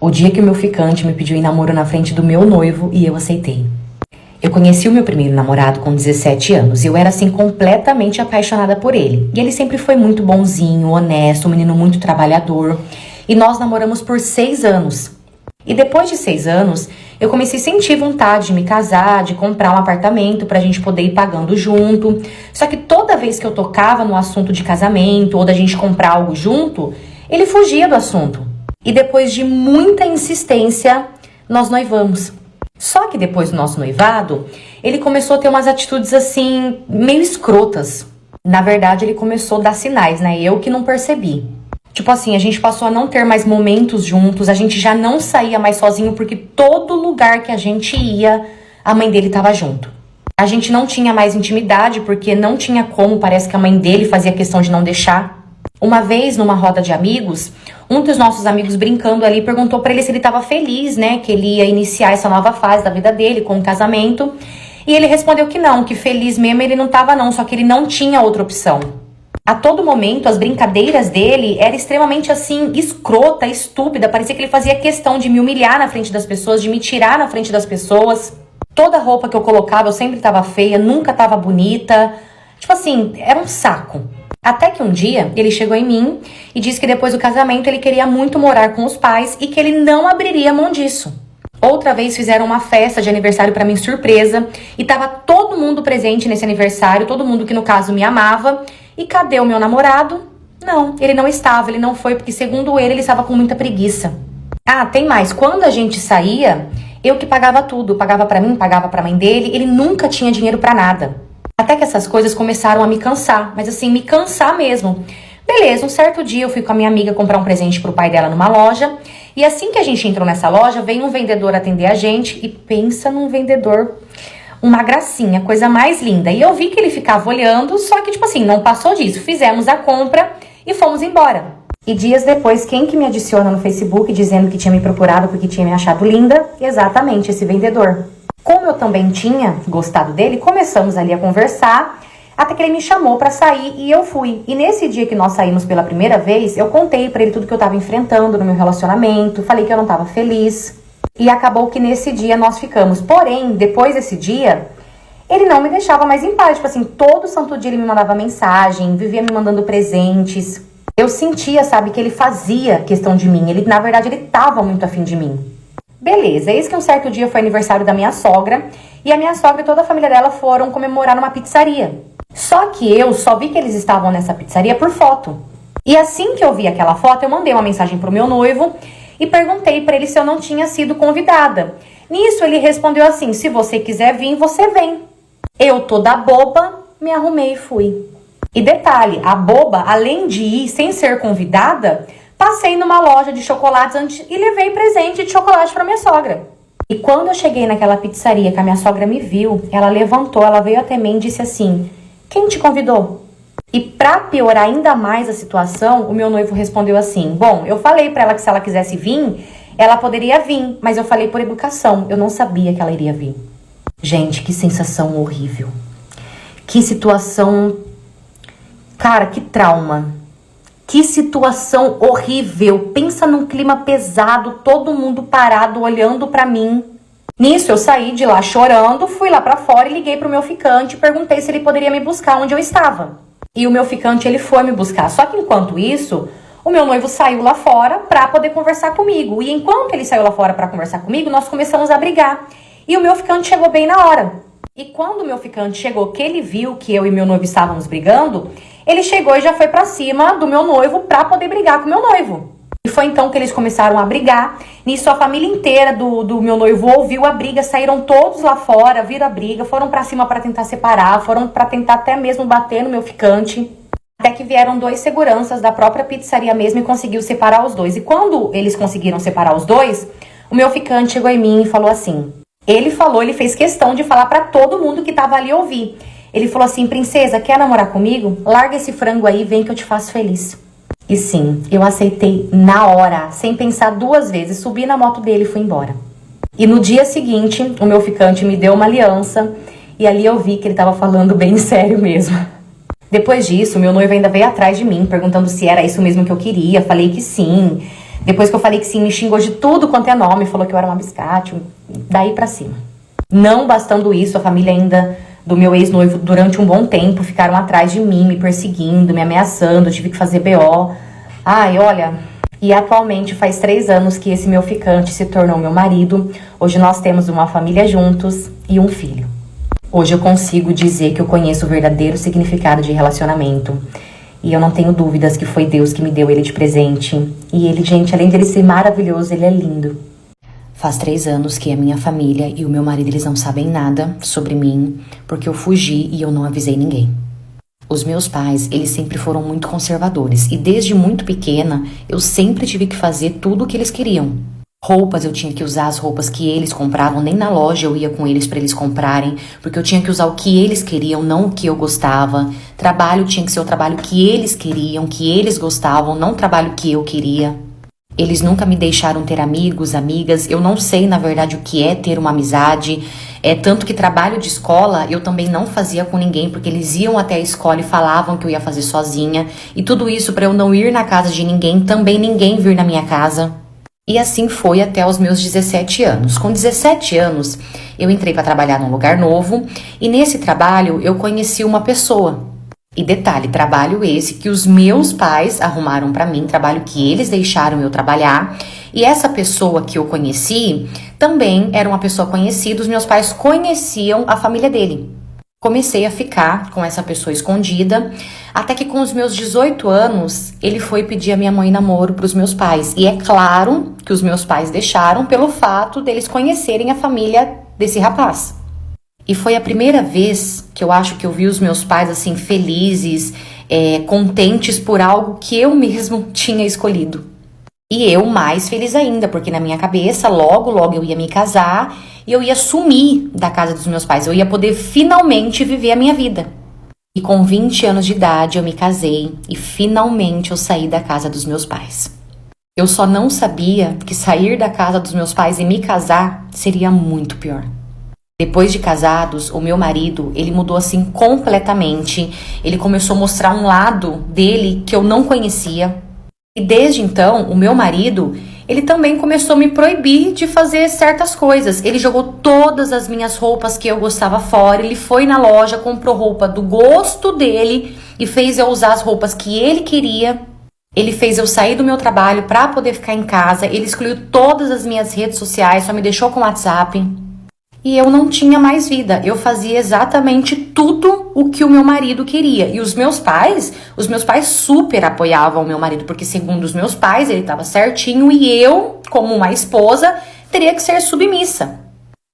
O dia que o meu ficante me pediu em namoro na frente do meu noivo e eu aceitei. Eu conheci o meu primeiro namorado com 17 anos e eu era assim completamente apaixonada por ele. E ele sempre foi muito bonzinho, honesto, um menino muito trabalhador. E nós namoramos por 6 anos. E depois de 6 anos, eu comecei a sentir vontade de me casar, de comprar um apartamento pra gente poder ir pagando junto. Só que toda vez que eu tocava no assunto de casamento ou da gente comprar algo junto, ele fugia do assunto. E depois de muita insistência, nós noivamos. Só que depois do nosso noivado, ele começou a ter umas atitudes assim, meio escrotas. Na verdade, ele começou a dar sinais, né? Eu que não percebi. Tipo assim, a gente passou a não ter mais momentos juntos, a gente já não saía mais sozinho, porque todo lugar que a gente ia, a mãe dele tava junto. A gente não tinha mais intimidade, porque não tinha como, parece que a mãe dele fazia questão de não deixar. Uma vez, numa roda de amigos, um dos nossos amigos brincando ali perguntou pra ele se ele tava feliz, né? Que ele ia iniciar essa nova fase da vida dele com o casamento. E ele respondeu que não, que feliz mesmo ele não tava não, só que ele não tinha outra opção. A todo momento, as brincadeiras dele eram extremamente assim, escrota, estúpida. Parecia que ele fazia questão de me humilhar na frente das pessoas, de me tirar na frente das pessoas. Toda roupa que eu colocava, eu sempre tava feia, nunca tava bonita. Tipo assim, era um saco. Até que um dia, ele chegou em mim e disse que depois do casamento ele queria muito morar com os pais e que ele não abriria mão disso. Outra vez fizeram uma festa de aniversário pra mim, surpresa, e tava todo mundo presente nesse aniversário, todo mundo que no caso me amava. E cadê o meu namorado? Não, ele não estava, ele não foi, porque segundo ele estava com muita preguiça. Ah, tem mais, quando a gente saía, eu que pagava tudo, pagava pra mim, pagava pra mãe dele, ele nunca tinha dinheiro pra nada. Até que essas coisas começaram a me cansar, mas assim, me cansar mesmo. Beleza, um certo dia eu fui com a minha amiga comprar um presente pro pai dela numa loja, e assim que a gente entrou nessa loja, veio um vendedor atender a gente, e pensa num vendedor, uma gracinha, coisa mais linda. E eu vi que ele ficava olhando, só que tipo assim, não passou disso. Fizemos a compra e fomos embora. E dias depois, quem que me adiciona no Facebook dizendo que tinha me procurado porque tinha me achado linda? Exatamente, esse vendedor. Como eu também tinha gostado dele, começamos ali a conversar, até que ele me chamou pra sair e eu fui. E nesse dia que nós saímos pela primeira vez, eu contei pra ele tudo que eu tava enfrentando no meu relacionamento, falei que eu não tava feliz. E acabou que nesse dia nós ficamos. Porém, depois desse dia, ele não me deixava mais em paz. Tipo assim, todo santo dia ele me mandava mensagem, vivia me mandando presentes. Eu sentia, sabe, que ele fazia questão de mim. Ele, na verdade, ele tava muito afim de mim. Beleza, eis que um certo dia foi aniversário da minha sogra. E a minha sogra e toda a família dela foram comemorar numa pizzaria. Só que eu só vi que eles estavam nessa pizzaria por foto. E assim que eu vi aquela foto, eu mandei uma mensagem pro meu noivo e perguntei pra ele se eu não tinha sido convidada. Nisso ele respondeu assim, se você quiser vir, você vem. Eu toda boba, me arrumei e fui. E detalhe, a boba, além de ir sem ser convidada, passei numa loja de chocolates antes e levei presente de chocolate pra minha sogra. E quando eu cheguei naquela pizzaria que a minha sogra me viu, ela levantou, ela veio até mim e disse assim, quem te convidou? E pra piorar ainda mais a situação, o meu noivo respondeu assim, bom, eu falei pra ela que se ela quisesse vir, ela poderia vir, mas eu falei por educação, eu não sabia que ela iria vir. Gente, que sensação horrível. Que situação... Cara, que trauma. Que situação horrível. Pensa num clima pesado, todo mundo parado, olhando pra mim. Nisso, eu saí de lá chorando, fui lá pra fora e liguei pro meu ficante e perguntei se ele poderia me buscar onde eu estava. E o meu ficante, ele foi me buscar. Só que enquanto isso, o meu noivo saiu lá fora pra poder conversar comigo. E enquanto ele saiu lá fora pra conversar comigo, nós começamos a brigar. E o meu ficante chegou bem na hora. E quando o meu ficante chegou, que ele viu que eu e meu noivo estávamos brigando, ele chegou e já foi pra cima do meu noivo pra poder brigar com o meu noivo. E foi então que eles começaram a brigar. Nisso, a família inteira do meu noivo ouviu a briga, saíram todos lá fora, viram a briga, foram pra cima pra tentar separar, foram pra tentar até mesmo bater no meu ficante. Até que vieram 2 seguranças da própria pizzaria mesmo e conseguiu separar os dois. E quando eles conseguiram separar os dois, o meu ficante chegou em mim e falou assim... Ele fez questão de falar pra todo mundo que tava ali ouvir. Ele falou assim, princesa, quer namorar comigo? Larga esse frango aí, vem que eu te faço feliz. E sim, eu aceitei na hora, sem pensar 2 vezes. Subi na moto dele e fui embora. E no dia seguinte, o meu ficante me deu uma aliança e ali eu vi que ele tava falando bem sério mesmo. Depois disso, meu noivo ainda veio atrás de mim, perguntando se era isso mesmo que eu queria. Falei que sim. Depois que eu falei que sim, me xingou de tudo quanto é nome, falou que eu era uma biscate, daí pra cima. Não bastando isso, a família ainda do meu ex-noivo, durante um bom tempo, ficaram atrás de mim, me perseguindo, me ameaçando, eu tive que fazer BO. Ai, olha, e atualmente faz 3 anos que esse meu ficante se tornou meu marido. Hoje nós temos uma família juntos e um filho. Hoje eu consigo dizer que eu conheço o verdadeiro significado de relacionamento. E eu não tenho dúvidas que foi Deus que me deu ele de presente. E ele, gente, além dele ser maravilhoso, ele é lindo. Faz 3 anos que a minha família e o meu marido, eles não sabem nada sobre mim, porque eu fugi e eu não avisei ninguém. Os meus pais, eles sempre foram muito conservadores. E desde muito pequena, eu sempre tive que fazer tudo o que eles queriam. Roupas, eu tinha que usar as roupas que eles compravam, nem na loja eu ia com eles para eles comprarem, porque eu tinha que usar o que eles queriam, não o que eu gostava. Trabalho tinha que ser o trabalho que eles queriam, que eles gostavam, não o trabalho que eu queria. Eles nunca me deixaram ter amigos, amigas. Eu não sei, na verdade, o que é ter uma amizade. Tanto que trabalho de escola eu também não fazia com ninguém, porque eles iam até a escola e falavam que eu ia fazer sozinha. E tudo isso para eu não ir na casa de ninguém, também ninguém vir na minha casa. E assim foi até os meus 17 anos. Com 17 anos, eu entrei para trabalhar num lugar novo e nesse trabalho eu conheci uma pessoa. E detalhe, trabalho esse que os meus pais arrumaram para mim, trabalho que eles deixaram eu trabalhar. E essa pessoa que eu conheci também era uma pessoa conhecida, os meus pais conheciam a família dele. Comecei a ficar com essa pessoa escondida, até que com os meus 18 anos, ele foi pedir a minha mãe em namoro para os meus pais. E é claro que os meus pais deixaram pelo fato deles conhecerem a família desse rapaz. E foi a primeira vez que eu acho que eu vi os meus pais assim felizes, contentes por algo que eu mesmo tinha escolhido. E eu mais feliz ainda, porque na minha cabeça, logo eu ia me casar e eu ia sumir da casa dos meus pais. Eu ia poder finalmente viver a minha vida. E com 20 anos de idade eu me casei e finalmente eu saí da casa dos meus pais. Eu só não sabia que sair da casa dos meus pais e me casar seria muito pior. Depois de casados, o meu marido, ele mudou assim completamente. Ele começou a mostrar um lado dele que eu não conhecia. E desde então, o meu marido, ele também começou a me proibir de fazer certas coisas. Ele jogou todas as minhas roupas que eu gostava fora. Ele foi na loja, comprou roupa do gosto dele e fez eu usar as roupas que ele queria. Ele fez eu sair do meu trabalho para poder ficar em casa. Ele excluiu todas as minhas redes sociais, só me deixou com o WhatsApp. E eu não tinha mais vida. Eu fazia exatamente tudo o que o meu marido queria. E os meus pais super apoiavam o meu marido, porque segundo os meus pais, ele estava certinho e eu, como uma esposa, teria que ser submissa.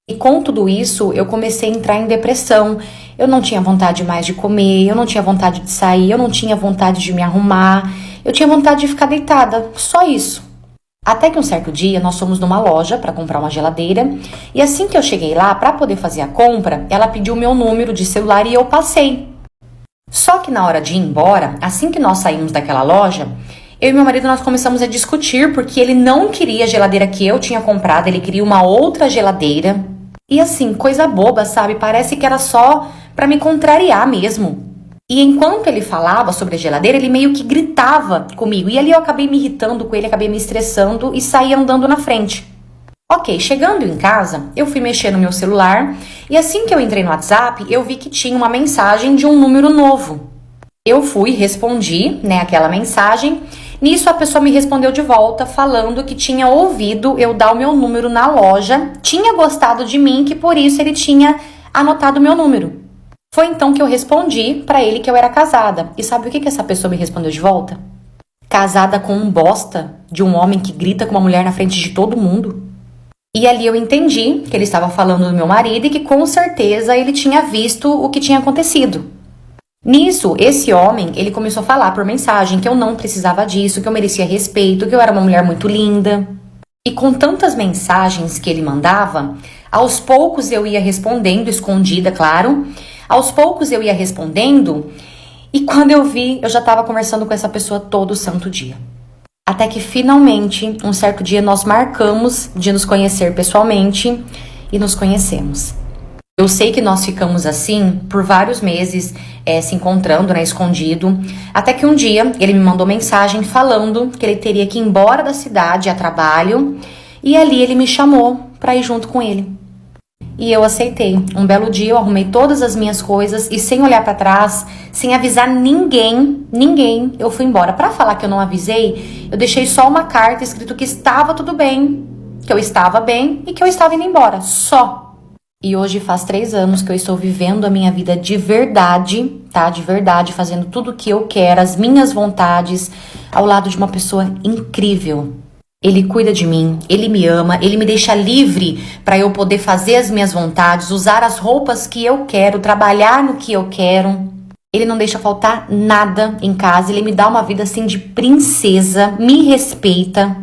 E com tudo isso, eu comecei a entrar em depressão. Eu não tinha vontade mais de comer, eu não tinha vontade de sair, eu não tinha vontade de me arrumar, eu tinha vontade de ficar deitada, só isso. Até que um certo dia nós fomos numa loja para comprar uma geladeira e assim que eu cheguei lá para poder fazer a compra, ela pediu o meu número de celular e eu passei. Só que na hora de ir embora, assim que nós saímos daquela loja, eu e meu marido nós começamos a discutir porque ele não queria a geladeira que eu tinha comprado, ele queria uma outra geladeira. E assim, coisa boba, sabe? Parece que era só para me contrariar mesmo. E enquanto ele falava sobre a geladeira, ele meio que gritava comigo. E ali eu acabei me irritando com ele, acabei me estressando e saí andando na frente. Ok, chegando em casa, eu fui mexer no meu celular e assim que eu entrei no WhatsApp, eu vi que tinha uma mensagem de um número novo. Eu fui, respondi, aquela mensagem. Nisso a pessoa me respondeu de volta falando que tinha ouvido eu dar o meu número na loja, tinha gostado de mim, que por isso ele tinha anotado o meu número. Foi então que eu respondi pra ele que eu era casada. E sabe o que essa pessoa me respondeu de volta? Casada com um bosta de um homem que grita com uma mulher na frente de todo mundo. E ali eu entendi que ele estava falando do meu marido e que com certeza ele tinha visto o que tinha acontecido. Nisso, esse homem, ele começou a falar por mensagem que eu não precisava disso, que eu merecia respeito, que eu era uma mulher muito linda. E com tantas mensagens que ele mandava, aos poucos eu ia respondendo, escondida, claro. Aos poucos eu ia respondendo e quando eu vi, eu já estava conversando com essa pessoa todo santo dia. Até que finalmente, um certo dia, nós marcamos de nos conhecer pessoalmente e nos conhecemos. Eu sei que nós ficamos assim por vários meses, se encontrando, né, escondido. Até que um dia ele me mandou mensagem falando que ele teria que ir embora da cidade a trabalho. E ali ele me chamou para ir junto com ele. E eu aceitei. Um belo dia eu arrumei todas as minhas coisas e sem olhar para trás, sem avisar ninguém, eu fui embora. Para falar que eu não avisei, eu deixei só uma carta escrito que estava tudo bem, que eu estava bem e que eu estava indo embora. Só. E hoje faz 3 anos que eu estou vivendo a minha vida de verdade, tá? De verdade, fazendo tudo o que eu quero, as minhas vontades, ao lado de uma pessoa incrível. Ele cuida de mim, ele me ama, ele me deixa livre para eu poder fazer as minhas vontades, usar as roupas que eu quero, trabalhar no que eu quero. Ele não deixa faltar nada em casa, ele me dá uma vida assim de princesa, me respeita.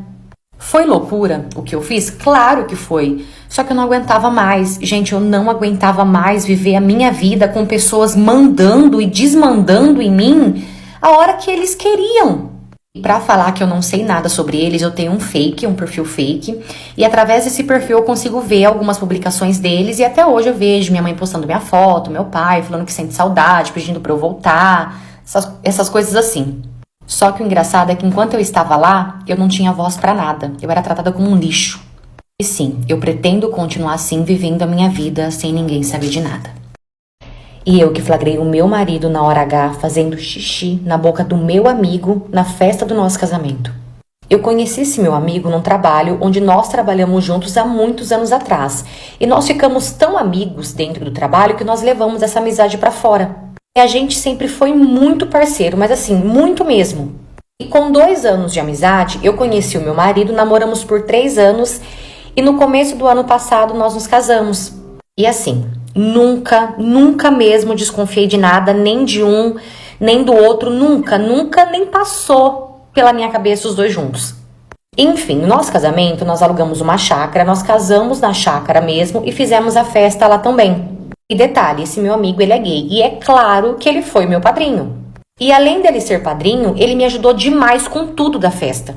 Foi loucura o que eu fiz? Claro que foi. Só que eu não aguentava mais. Gente, eu não aguentava mais viver a minha vida com pessoas mandando e desmandando em mim a hora que eles queriam. E pra falar que eu não sei nada sobre eles, eu tenho um perfil fake. E através desse perfil eu consigo ver algumas publicações deles. E até hoje eu vejo minha mãe postando minha foto, meu pai falando que sente saudade, pedindo pra eu voltar. Essas coisas assim. Só que o engraçado é que enquanto eu estava lá, eu não tinha voz pra nada. Eu era tratada como um lixo. E sim, eu pretendo continuar assim, vivendo a minha vida, sem ninguém saber de nada. E eu que flagrei o meu marido na hora H, fazendo xixi na boca do meu amigo na festa do nosso casamento. Eu conheci esse meu amigo num trabalho onde nós trabalhamos juntos há muitos anos atrás. E nós ficamos tão amigos dentro do trabalho que nós levamos essa amizade pra fora. E a gente sempre foi muito parceiro, mas assim, muito mesmo. E com 2 anos de amizade, eu conheci o meu marido, namoramos por 3 anos e no começo do ano passado nós nos casamos. E assim, nunca mesmo desconfiei de nada, nem de um, nem do outro, nunca nem passou pela minha cabeça os dois juntos. Enfim, no nosso casamento, nós alugamos uma chácara, nós casamos na chácara mesmo e fizemos a festa lá também. E detalhe, esse meu amigo, ele é gay. E é claro que ele foi meu padrinho. E além dele ser padrinho, ele me ajudou demais com tudo da festa.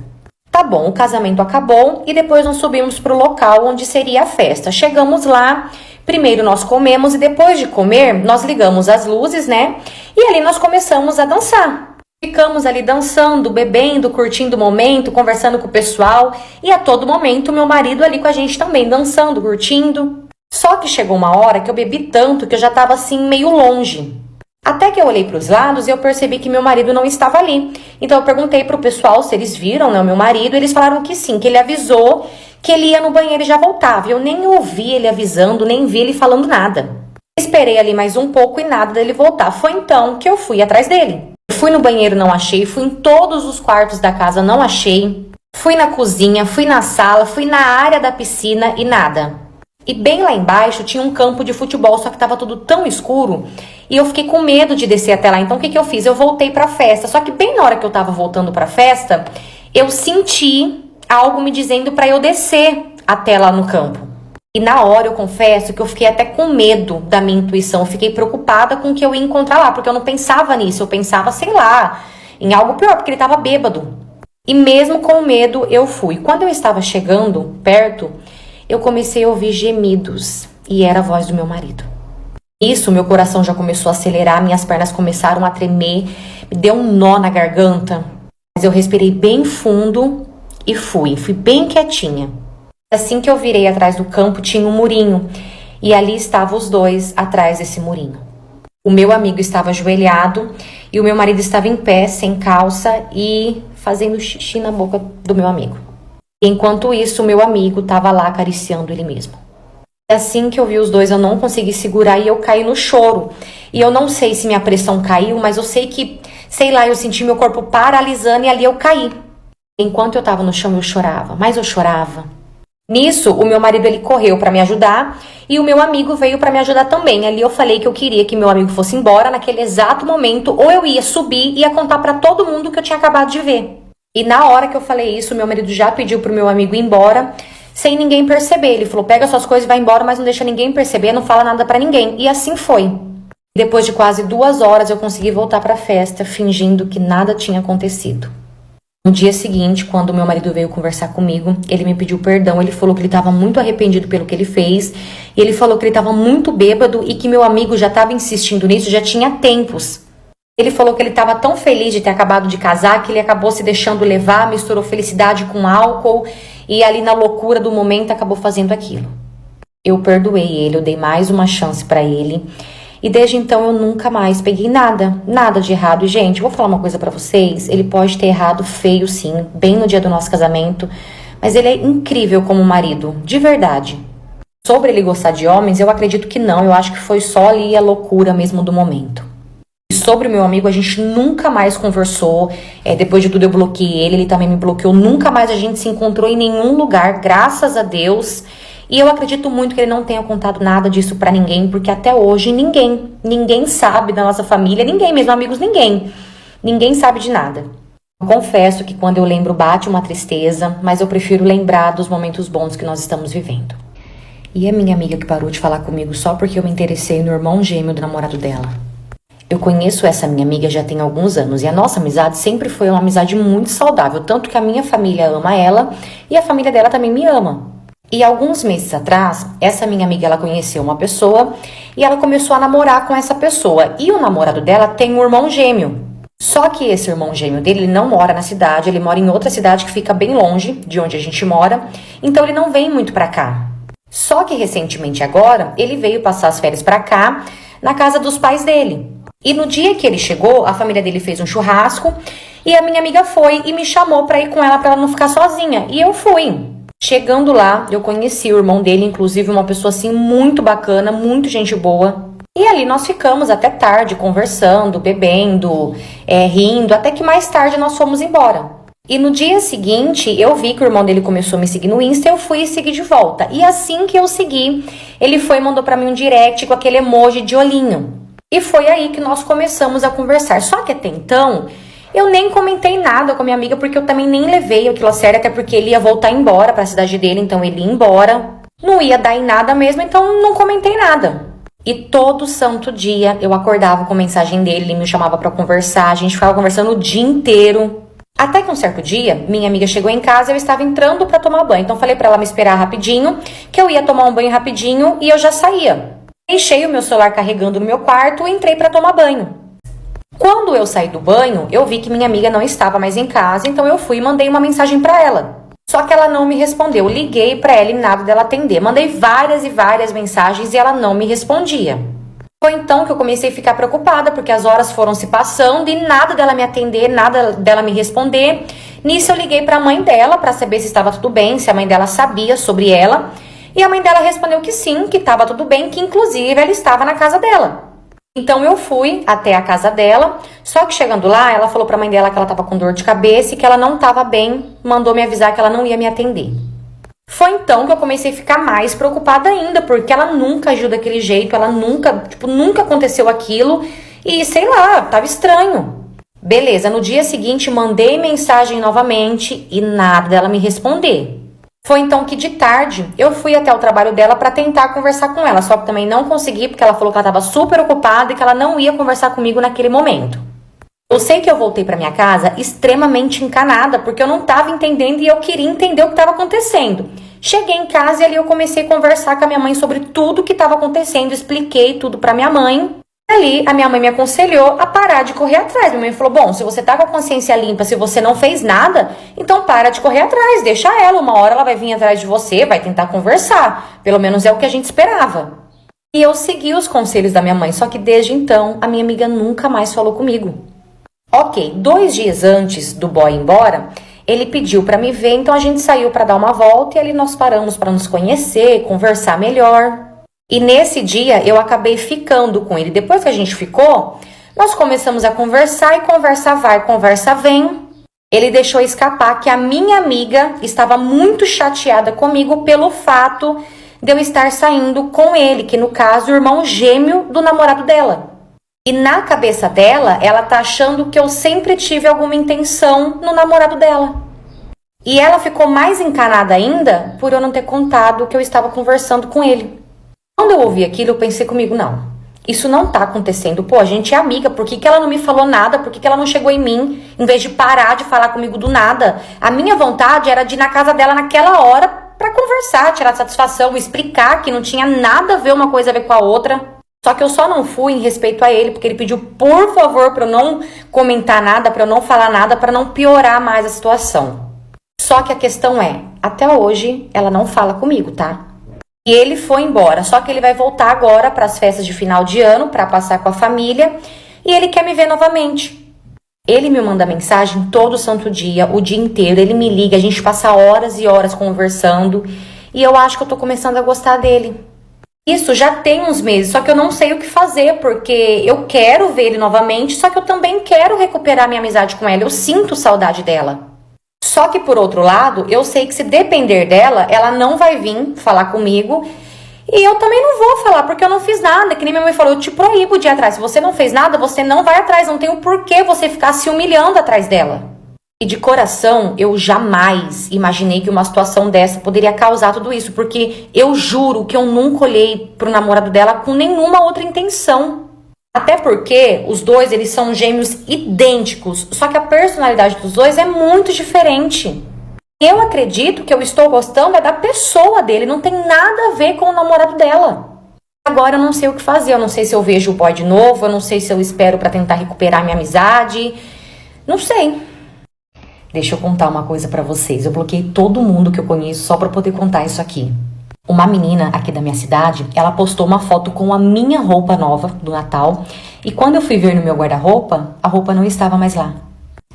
Tá bom, o casamento acabou e depois nós subimos pro local onde seria a festa. Chegamos lá, primeiro nós comemos e depois de comer, nós ligamos as luzes, né? E ali nós começamos a dançar. Ficamos ali dançando, bebendo, curtindo o momento, conversando com o pessoal. E a todo momento, meu marido ali com a gente também, dançando, curtindo. Só que chegou uma hora que eu bebi tanto que eu já tava assim meio longe. Até que eu olhei para os lados e eu percebi que meu marido não estava ali. Então eu perguntei pro pessoal se eles viram, né, o meu marido. Eles falaram que sim, que ele avisou que ele ia no banheiro e já voltava. Eu nem ouvi ele avisando, nem vi ele falando nada. Esperei ali mais um pouco e nada dele voltar. Foi então que eu fui atrás dele. Fui no banheiro, não achei. Fui em todos os quartos da casa, não achei. Fui na cozinha, fui na sala, fui na área da piscina e nada. E bem lá embaixo tinha um campo de futebol, só que tava tudo tão escuro e eu fiquei com medo de descer até lá. Então o que eu fiz? Eu voltei pra festa. Só que bem na hora que eu tava voltando pra festa, eu senti algo me dizendo pra eu descer até lá no campo. E na hora eu confesso que eu fiquei até com medo da minha intuição. Eu fiquei preocupada com o que eu ia encontrar lá, porque eu não pensava nisso. Eu pensava, sei lá, em algo pior, porque ele tava bêbado. E mesmo com medo eu fui. Quando eu estava chegando perto, eu comecei a ouvir gemidos e era a voz do meu marido. Isso, meu coração já começou a acelerar, minhas pernas começaram a tremer, me deu um nó na garganta. Mas eu respirei bem fundo e fui bem quietinha. Assim que eu virei atrás do campo, tinha um murinho e ali estavam os dois atrás desse murinho. O meu amigo estava ajoelhado e o meu marido estava em pé, sem calça e fazendo xixi na boca do meu amigo. Enquanto isso, o meu amigo estava lá acariciando ele mesmo. Assim que eu vi os dois, eu não consegui segurar e eu caí no choro. E eu não sei se minha pressão caiu, mas eu sei que, sei lá, eu senti meu corpo paralisando e ali eu caí. Enquanto eu estava no chão, eu chorava, mas eu chorava. Nisso, o meu marido ele correu para me ajudar e o meu amigo veio para me ajudar também. Ali eu falei que eu queria que meu amigo fosse embora naquele exato momento, ou eu ia subir e ia contar para todo mundo que eu tinha acabado de ver. E na hora que eu falei isso, meu marido já pediu pro meu amigo ir embora, sem ninguém perceber. Ele falou, pega suas coisas e vai embora, mas não deixa ninguém perceber, não fala nada pra ninguém. E assim foi. Depois de quase 2 horas, eu consegui voltar pra festa, fingindo que nada tinha acontecido. No dia seguinte, quando meu marido veio conversar comigo, ele me pediu perdão. Ele falou que ele estava muito arrependido pelo que ele fez. E ele falou que ele estava muito bêbado e que meu amigo já estava insistindo nisso já tinha tempos. Ele falou que ele estava tão feliz de ter acabado de casar que ele acabou se deixando levar, misturou felicidade com álcool e ali na loucura do momento acabou fazendo aquilo. Eu perdoei ele, eu dei mais uma chance para ele. E desde então eu nunca mais peguei nada de errado. E, gente, vou falar uma coisa pra vocês. Ele pode ter errado feio, sim, bem no dia do nosso casamento. Mas ele é incrível como marido, de verdade. Sobre ele gostar de homens, eu acredito que não. Eu acho que foi só ali a loucura mesmo do momento. E sobre o meu amigo, a gente nunca mais conversou. Depois de tudo eu bloqueei ele também me bloqueou. Nunca mais a gente se encontrou em nenhum lugar, graças a Deus. E eu acredito muito que ele não tenha contado nada disso pra ninguém, porque até hoje ninguém sabe da nossa família, ninguém, mesmo amigos, ninguém sabe de nada. Eu confesso que quando eu lembro bate uma tristeza, mas eu prefiro lembrar dos momentos bons que nós estamos vivendo. E a minha amiga que parou de falar comigo só porque eu me interessei no irmão gêmeo do namorado dela. Eu conheço essa minha amiga já tem alguns anos e a nossa amizade sempre foi uma amizade muito saudável, tanto que a minha família ama ela e a família dela também me ama. E alguns meses atrás, essa minha amiga, ela conheceu uma pessoa e ela começou a namorar com essa pessoa. E o namorado dela tem um irmão gêmeo. Só que esse irmão gêmeo dele, ele não mora na cidade, ele mora em outra cidade que fica bem longe de onde a gente mora. Então ele não vem muito pra cá. Só que recentemente agora, ele veio passar as férias pra cá, na casa dos pais dele. E no dia que ele chegou, a família dele fez um churrasco e a minha amiga foi e me chamou pra ir com ela pra ela não ficar sozinha. E eu fui. Chegando lá, eu conheci o irmão dele, inclusive uma pessoa assim muito bacana, muito gente boa. E ali nós ficamos até tarde, conversando, bebendo, rindo, até que mais tarde nós fomos embora. E no dia seguinte, eu vi que o irmão dele começou a me seguir no Insta, eu fui e segui de volta. E assim que eu segui, ele foi e mandou pra mim um direct com aquele emoji de olhinho. E foi aí que nós começamos a conversar. Só que até então, eu nem comentei nada com a minha amiga, porque eu também nem levei aquilo a sério, até porque ele ia voltar embora pra cidade dele, então ele ia embora. Não ia dar em nada mesmo, então não comentei nada. E todo santo dia eu acordava com mensagem dele, ele me chamava pra conversar, a gente ficava conversando o dia inteiro. Até que um certo dia, minha amiga chegou em casa e eu estava entrando pra tomar banho. Então falei pra ela me esperar rapidinho, que eu ia tomar um banho rapidinho e eu já saía. Deixei o meu celular carregando no meu quarto e entrei pra tomar banho. Quando eu saí do banho, eu vi que minha amiga não estava mais em casa, então eu fui e mandei uma mensagem pra ela. Só que ela não me respondeu. Liguei pra ela e nada dela atender. Mandei várias e várias mensagens e ela não me respondia. Foi então que eu comecei a ficar preocupada, porque as horas foram se passando e nada dela me atender, nada dela me responder. Nisso eu liguei pra mãe dela pra saber se estava tudo bem, se a mãe dela sabia sobre ela. E a mãe dela respondeu que sim, que estava tudo bem, que inclusive ela estava na casa dela. Então eu fui até a casa dela, só que chegando lá, ela falou pra mãe dela que ela tava com dor de cabeça e que ela não tava bem, mandou me avisar que ela não ia me atender. Foi então que eu comecei a ficar mais preocupada ainda, porque ela nunca agiu daquele jeito, ela nunca aconteceu aquilo e sei lá, tava estranho. Beleza, no dia seguinte mandei mensagem novamente e nada dela me responder. Foi então que de tarde eu fui até o trabalho dela para tentar conversar com ela, só que também não consegui porque ela falou que ela estava super ocupada e que ela não ia conversar comigo naquele momento. Eu sei que eu voltei para minha casa extremamente encanada porque eu não estava entendendo e eu queria entender o que estava acontecendo. Cheguei em casa e ali eu comecei a conversar com a minha mãe sobre tudo o que estava acontecendo, expliquei tudo para minha mãe. Ali, a minha mãe me aconselhou a parar de correr atrás. Minha mãe falou, bom, se você tá com a consciência limpa, se você não fez nada, então para de correr atrás, deixa ela. Uma hora ela vai vir atrás de você, vai tentar conversar. Pelo menos é o que a gente esperava. E eu segui os conselhos da minha mãe, só que desde então, a minha amiga nunca mais falou comigo. Ok, 2 dias antes do boy ir embora, ele pediu pra me ver, então a gente saiu pra dar uma volta e ali nós paramos pra nos conhecer, conversar melhor. E nesse dia eu acabei ficando com ele. Depois que a gente ficou, nós começamos a conversar e conversa vai, conversa vem. Ele deixou escapar que a minha amiga estava muito chateada comigo pelo fato de eu estar saindo com ele, que no caso, o irmão gêmeo do namorado dela. E na cabeça dela, ela tá achando que eu sempre tive alguma intenção no namorado dela. E ela ficou mais encanada ainda por eu não ter contado que eu estava conversando com ele. Quando eu ouvi aquilo, eu pensei comigo, não, Isso não tá acontecendo. Pô, a gente é amiga, por que que ela não me falou nada? Por que que ela não chegou em mim, em vez de parar de falar comigo do nada? A minha vontade era de ir na casa dela naquela hora pra conversar, tirar satisfação, explicar que não tinha nada a ver uma coisa a ver com a outra. Só que eu só não fui em respeito a ele, porque ele pediu, por favor, pra eu não comentar nada, pra eu não falar nada, pra não piorar mais a situação. Só que a questão é, até hoje, ela não fala comigo, tá? E ele foi embora, só que ele vai voltar agora para as festas de final de ano, para passar com a família, e ele quer me ver novamente. Ele me manda mensagem todo santo dia, o dia inteiro, ele me liga, a gente passa horas e horas conversando, e eu acho que eu tô começando a gostar dele. Isso já tem uns meses, só que eu não sei o que fazer, porque eu quero ver ele novamente, só que eu também quero recuperar minha amizade com ela, eu sinto saudade dela. Só que, por outro lado, eu sei que se depender dela, ela não vai vir falar comigo. E eu também não vou falar, porque eu não fiz nada. Que nem minha mãe falou, eu te proíbo de ir atrás. Se você não fez nada, você não vai atrás. Não tem o porquê você ficar se humilhando atrás dela. E de coração, eu jamais imaginei que uma situação dessa poderia causar tudo isso. Porque eu juro que eu nunca olhei pro namorado dela com nenhuma outra intenção. Até porque os dois, eles são gêmeos idênticos, só que a personalidade dos dois é muito diferente. Eu acredito que eu estou gostando é da pessoa dele, não tem nada a ver com o namorado dela. Agora eu não sei o que fazer, eu não sei se eu vejo o boy de novo, eu não sei se eu espero pra tentar recuperar minha amizade, não sei. Deixa eu contar uma coisa pra vocês, eu bloqueei todo mundo que eu conheço só pra poder contar isso aqui. Uma menina aqui da minha cidade, ela postou uma foto com a minha roupa nova do Natal. E quando eu fui ver no meu guarda-roupa, a roupa não estava mais lá.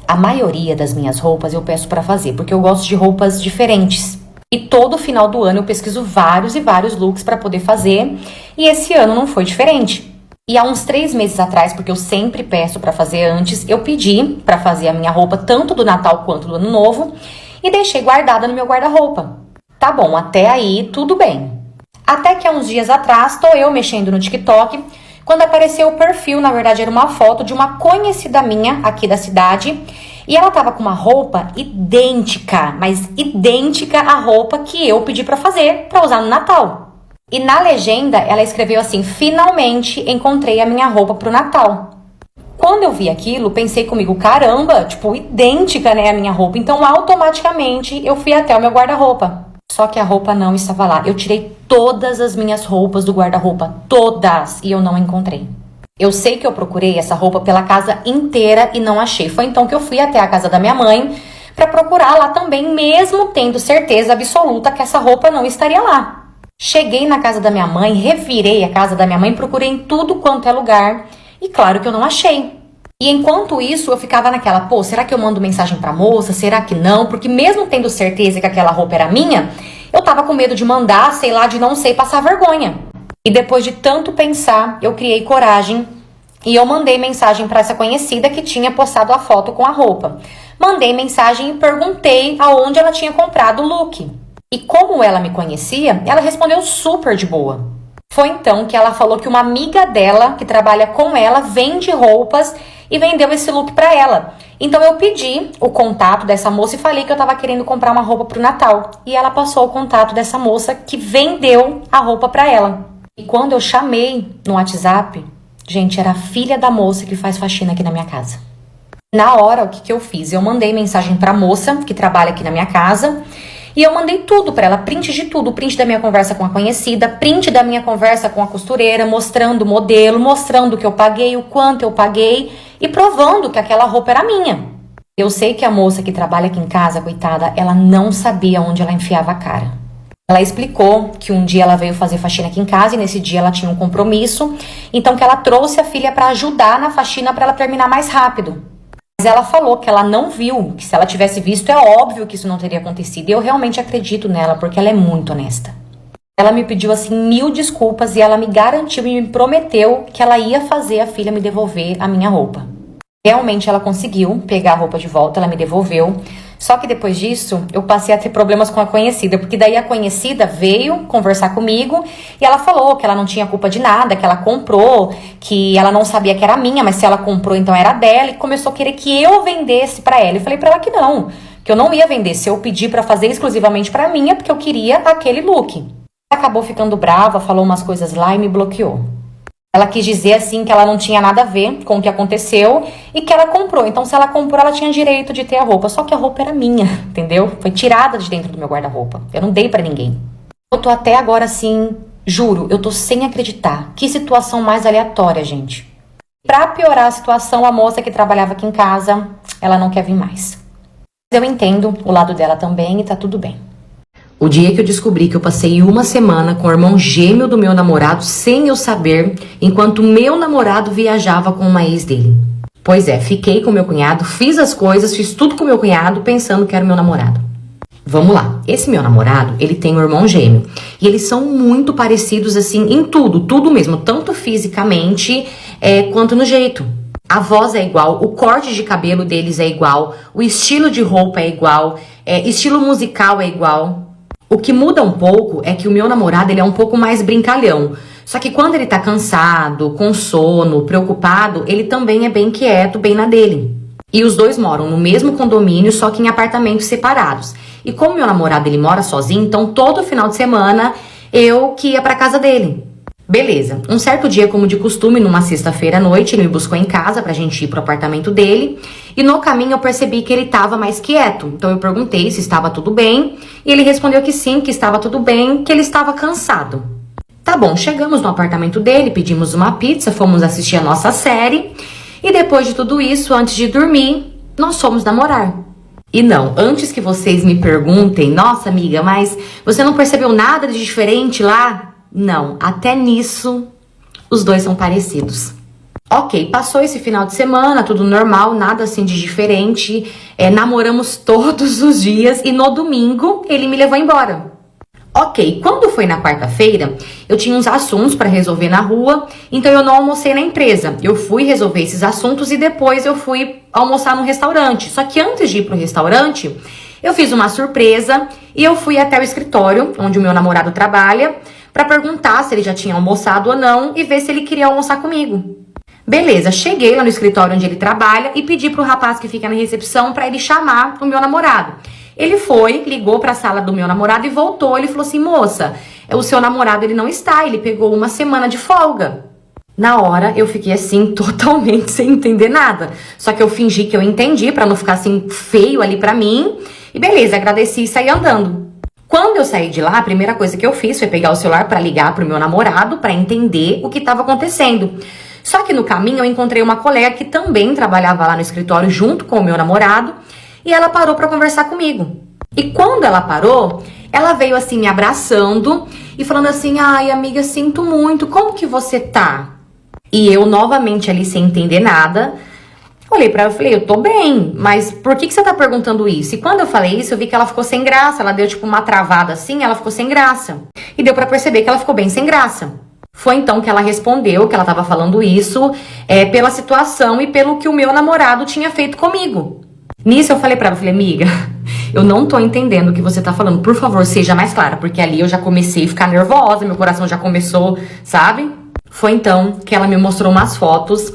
A maioria das minhas roupas eu peço pra fazer, porque eu gosto de roupas diferentes. E todo final do ano eu pesquiso vários e vários looks pra poder fazer. E esse ano não foi diferente. E há uns 3 meses atrás, porque eu sempre peço pra fazer antes, eu pedi pra fazer a minha roupa tanto do Natal quanto do Ano Novo. E deixei guardada no meu guarda-roupa. Tá bom, até aí tudo bem. Até que há uns dias atrás, tô eu mexendo no TikTok, quando apareceu o perfil, na verdade era uma foto de uma conhecida minha aqui da cidade, e ela tava com uma roupa idêntica, mas idêntica à roupa que eu pedi pra fazer, pra usar no Natal. E na legenda ela escreveu assim, finalmente encontrei a minha roupa pro Natal. Quando eu vi aquilo, pensei comigo, caramba, tipo, idêntica, né, a minha roupa, então automaticamente eu fui até o meu guarda-roupa. Só que a roupa não estava lá. Eu tirei todas as minhas roupas do guarda-roupa. Todas. E eu não encontrei. Eu sei que eu procurei essa roupa pela casa inteira e não achei. Foi então que eu fui até a casa da minha mãe para procurar lá também, mesmo tendo certeza absoluta que essa roupa não estaria lá. Cheguei na casa da minha mãe, revirei a casa da minha mãe, procurei em tudo quanto é lugar. E claro que eu não achei. E enquanto isso, eu ficava naquela, pô, será que eu mando mensagem pra moça? Será que não? Porque mesmo tendo certeza que aquela roupa era minha, eu tava com medo de mandar, sei lá, de não sei, passar vergonha. E depois de tanto pensar, eu criei coragem e eu mandei mensagem pra essa conhecida que tinha postado a foto com a roupa. Mandei mensagem e perguntei aonde ela tinha comprado o look. E como ela me conhecia, ela respondeu super de boa. Foi então que ela falou que uma amiga dela, que trabalha com ela, vende roupas e vendeu esse look pra ela. Então eu pedi o contato dessa moça e falei que eu tava querendo comprar uma roupa pro Natal. E ela passou o contato dessa moça que vendeu a roupa pra ela. E quando eu chamei no WhatsApp, gente, era a filha da moça que faz faxina aqui na minha casa. Na hora, o que eu fiz? Eu mandei mensagem pra moça que trabalha aqui na minha casa. E eu mandei tudo pra ela, print de tudo, print da minha conversa com a conhecida, print da minha conversa com a costureira, mostrando o modelo, mostrando o que eu paguei, o quanto eu paguei e provando que aquela roupa era minha. Eu sei que a moça que trabalha aqui em casa, coitada, ela não sabia onde ela enfiava a cara. Ela explicou que um dia ela veio fazer faxina aqui em casa e nesse dia ela tinha um compromisso, então que ela trouxe a filha pra ajudar na faxina pra ela terminar mais rápido. Mas ela falou que ela não viu, que se ela tivesse visto é óbvio que isso não teria acontecido. E eu realmente acredito nela, porque ela é muito honesta. Ela me pediu assim 1000 desculpas e ela me garantiu e me prometeu que ela ia fazer a filha me devolver a minha roupa. Realmente ela conseguiu pegar a roupa de volta, ela me devolveu. Só que depois disso, eu passei a ter problemas com a conhecida, porque daí a conhecida veio conversar comigo e ela falou que ela não tinha culpa de nada, que ela comprou, que ela não sabia que era minha, mas se ela comprou, então era dela, e começou a querer que eu vendesse pra ela. Eu falei pra ela que eu não ia vender, se eu pedir pra fazer exclusivamente pra mim, é porque eu queria aquele look. Ela acabou ficando brava, falou umas coisas lá e me bloqueou. Ela quis dizer assim que ela não tinha nada a ver com o que aconteceu e que ela comprou. Então, se ela comprou, ela tinha direito de ter a roupa. Só que a roupa era minha, entendeu? Foi tirada de dentro do meu guarda-roupa. Eu não dei pra ninguém. Eu tô até agora assim, juro, eu tô sem acreditar. Que situação mais aleatória, gente. Pra piorar a situação, a moça que trabalhava aqui em casa, ela não quer vir mais. Eu entendo o lado dela também e tá tudo bem. O dia que eu descobri que eu passei uma semana com o irmão gêmeo do meu namorado sem eu saber, enquanto o meu namorado viajava com uma ex dele. Pois é, fiquei com meu cunhado, fiz as coisas, fiz tudo com meu cunhado, pensando que era meu namorado. Vamos lá, esse meu namorado, ele tem um irmão gêmeo. E eles são muito parecidos assim em tudo mesmo, tanto fisicamente quanto no jeito. A voz é igual, o corte de cabelo deles é igual, o estilo de roupa é igual, estilo musical é igual. O que muda um pouco é que o meu namorado, ele é um pouco mais brincalhão. Só que quando ele tá cansado, com sono, preocupado, ele também é bem quieto, bem na dele. E os dois moram no mesmo condomínio, só que em apartamentos separados. E como meu namorado, ele mora sozinho, então todo final de semana eu que ia pra casa dele. Beleza, um certo dia, como de costume, numa sexta-feira à noite, ele me buscou em casa pra gente ir pro apartamento dele. E no caminho eu percebi que ele tava mais quieto. Então eu perguntei se estava tudo bem. E ele respondeu que sim, que estava tudo bem, que ele estava cansado. Tá bom, chegamos no apartamento dele, pedimos uma pizza, fomos assistir a nossa série. E depois de tudo isso, antes de dormir, nós fomos namorar. E não, antes que vocês me perguntem, nossa amiga, mas você não percebeu nada de diferente lá? Não, até nisso os dois são parecidos. Ok, passou esse final de semana, tudo normal, nada assim de diferente. Namoramos todos os dias e no domingo ele me levou embora. Ok, quando foi na quarta-feira, eu tinha uns assuntos para resolver na rua, então eu não almocei na empresa. Eu fui resolver esses assuntos e depois eu fui almoçar no restaurante. Só que antes de ir pro restaurante, eu fiz uma surpresa e eu fui até o escritório, onde o meu namorado trabalha, para perguntar se ele já tinha almoçado ou não e ver se ele queria almoçar comigo. Beleza, cheguei lá no escritório onde ele trabalha e pedi pro rapaz que fica na recepção para ele chamar o meu namorado. Ele foi, ligou pra sala do meu namorado e voltou. Ele falou assim, moça, o seu namorado ele não está, ele pegou uma semana de folga. Na hora eu fiquei assim, totalmente sem entender nada. Só que eu fingi que eu entendi pra não ficar assim feio ali pra mim. E beleza, agradeci e saí andando. Quando eu saí de lá, a primeira coisa que eu fiz foi pegar o celular pra ligar pro meu namorado pra entender o que estava acontecendo. Só que no caminho eu encontrei uma colega que também trabalhava lá no escritório junto com o meu namorado. E ela parou pra conversar comigo. E quando ela parou, ela veio assim me abraçando e falando assim, ai amiga, sinto muito, como que você tá? E eu novamente ali sem entender nada, olhei pra ela e falei, eu tô bem, mas por que você tá perguntando isso? E quando eu falei isso, eu vi que ela ficou sem graça, ela deu tipo uma travada assim, ela ficou sem graça. E deu pra perceber que ela ficou bem sem graça. Foi então que ela respondeu que ela tava falando isso pela situação e pelo que o meu namorado tinha feito comigo. Nisso eu falei pra ela, amiga, eu não tô entendendo o que você tá falando, por favor, seja mais clara, porque ali eu já comecei a ficar nervosa, meu coração já começou, sabe? Foi então que ela me mostrou umas fotos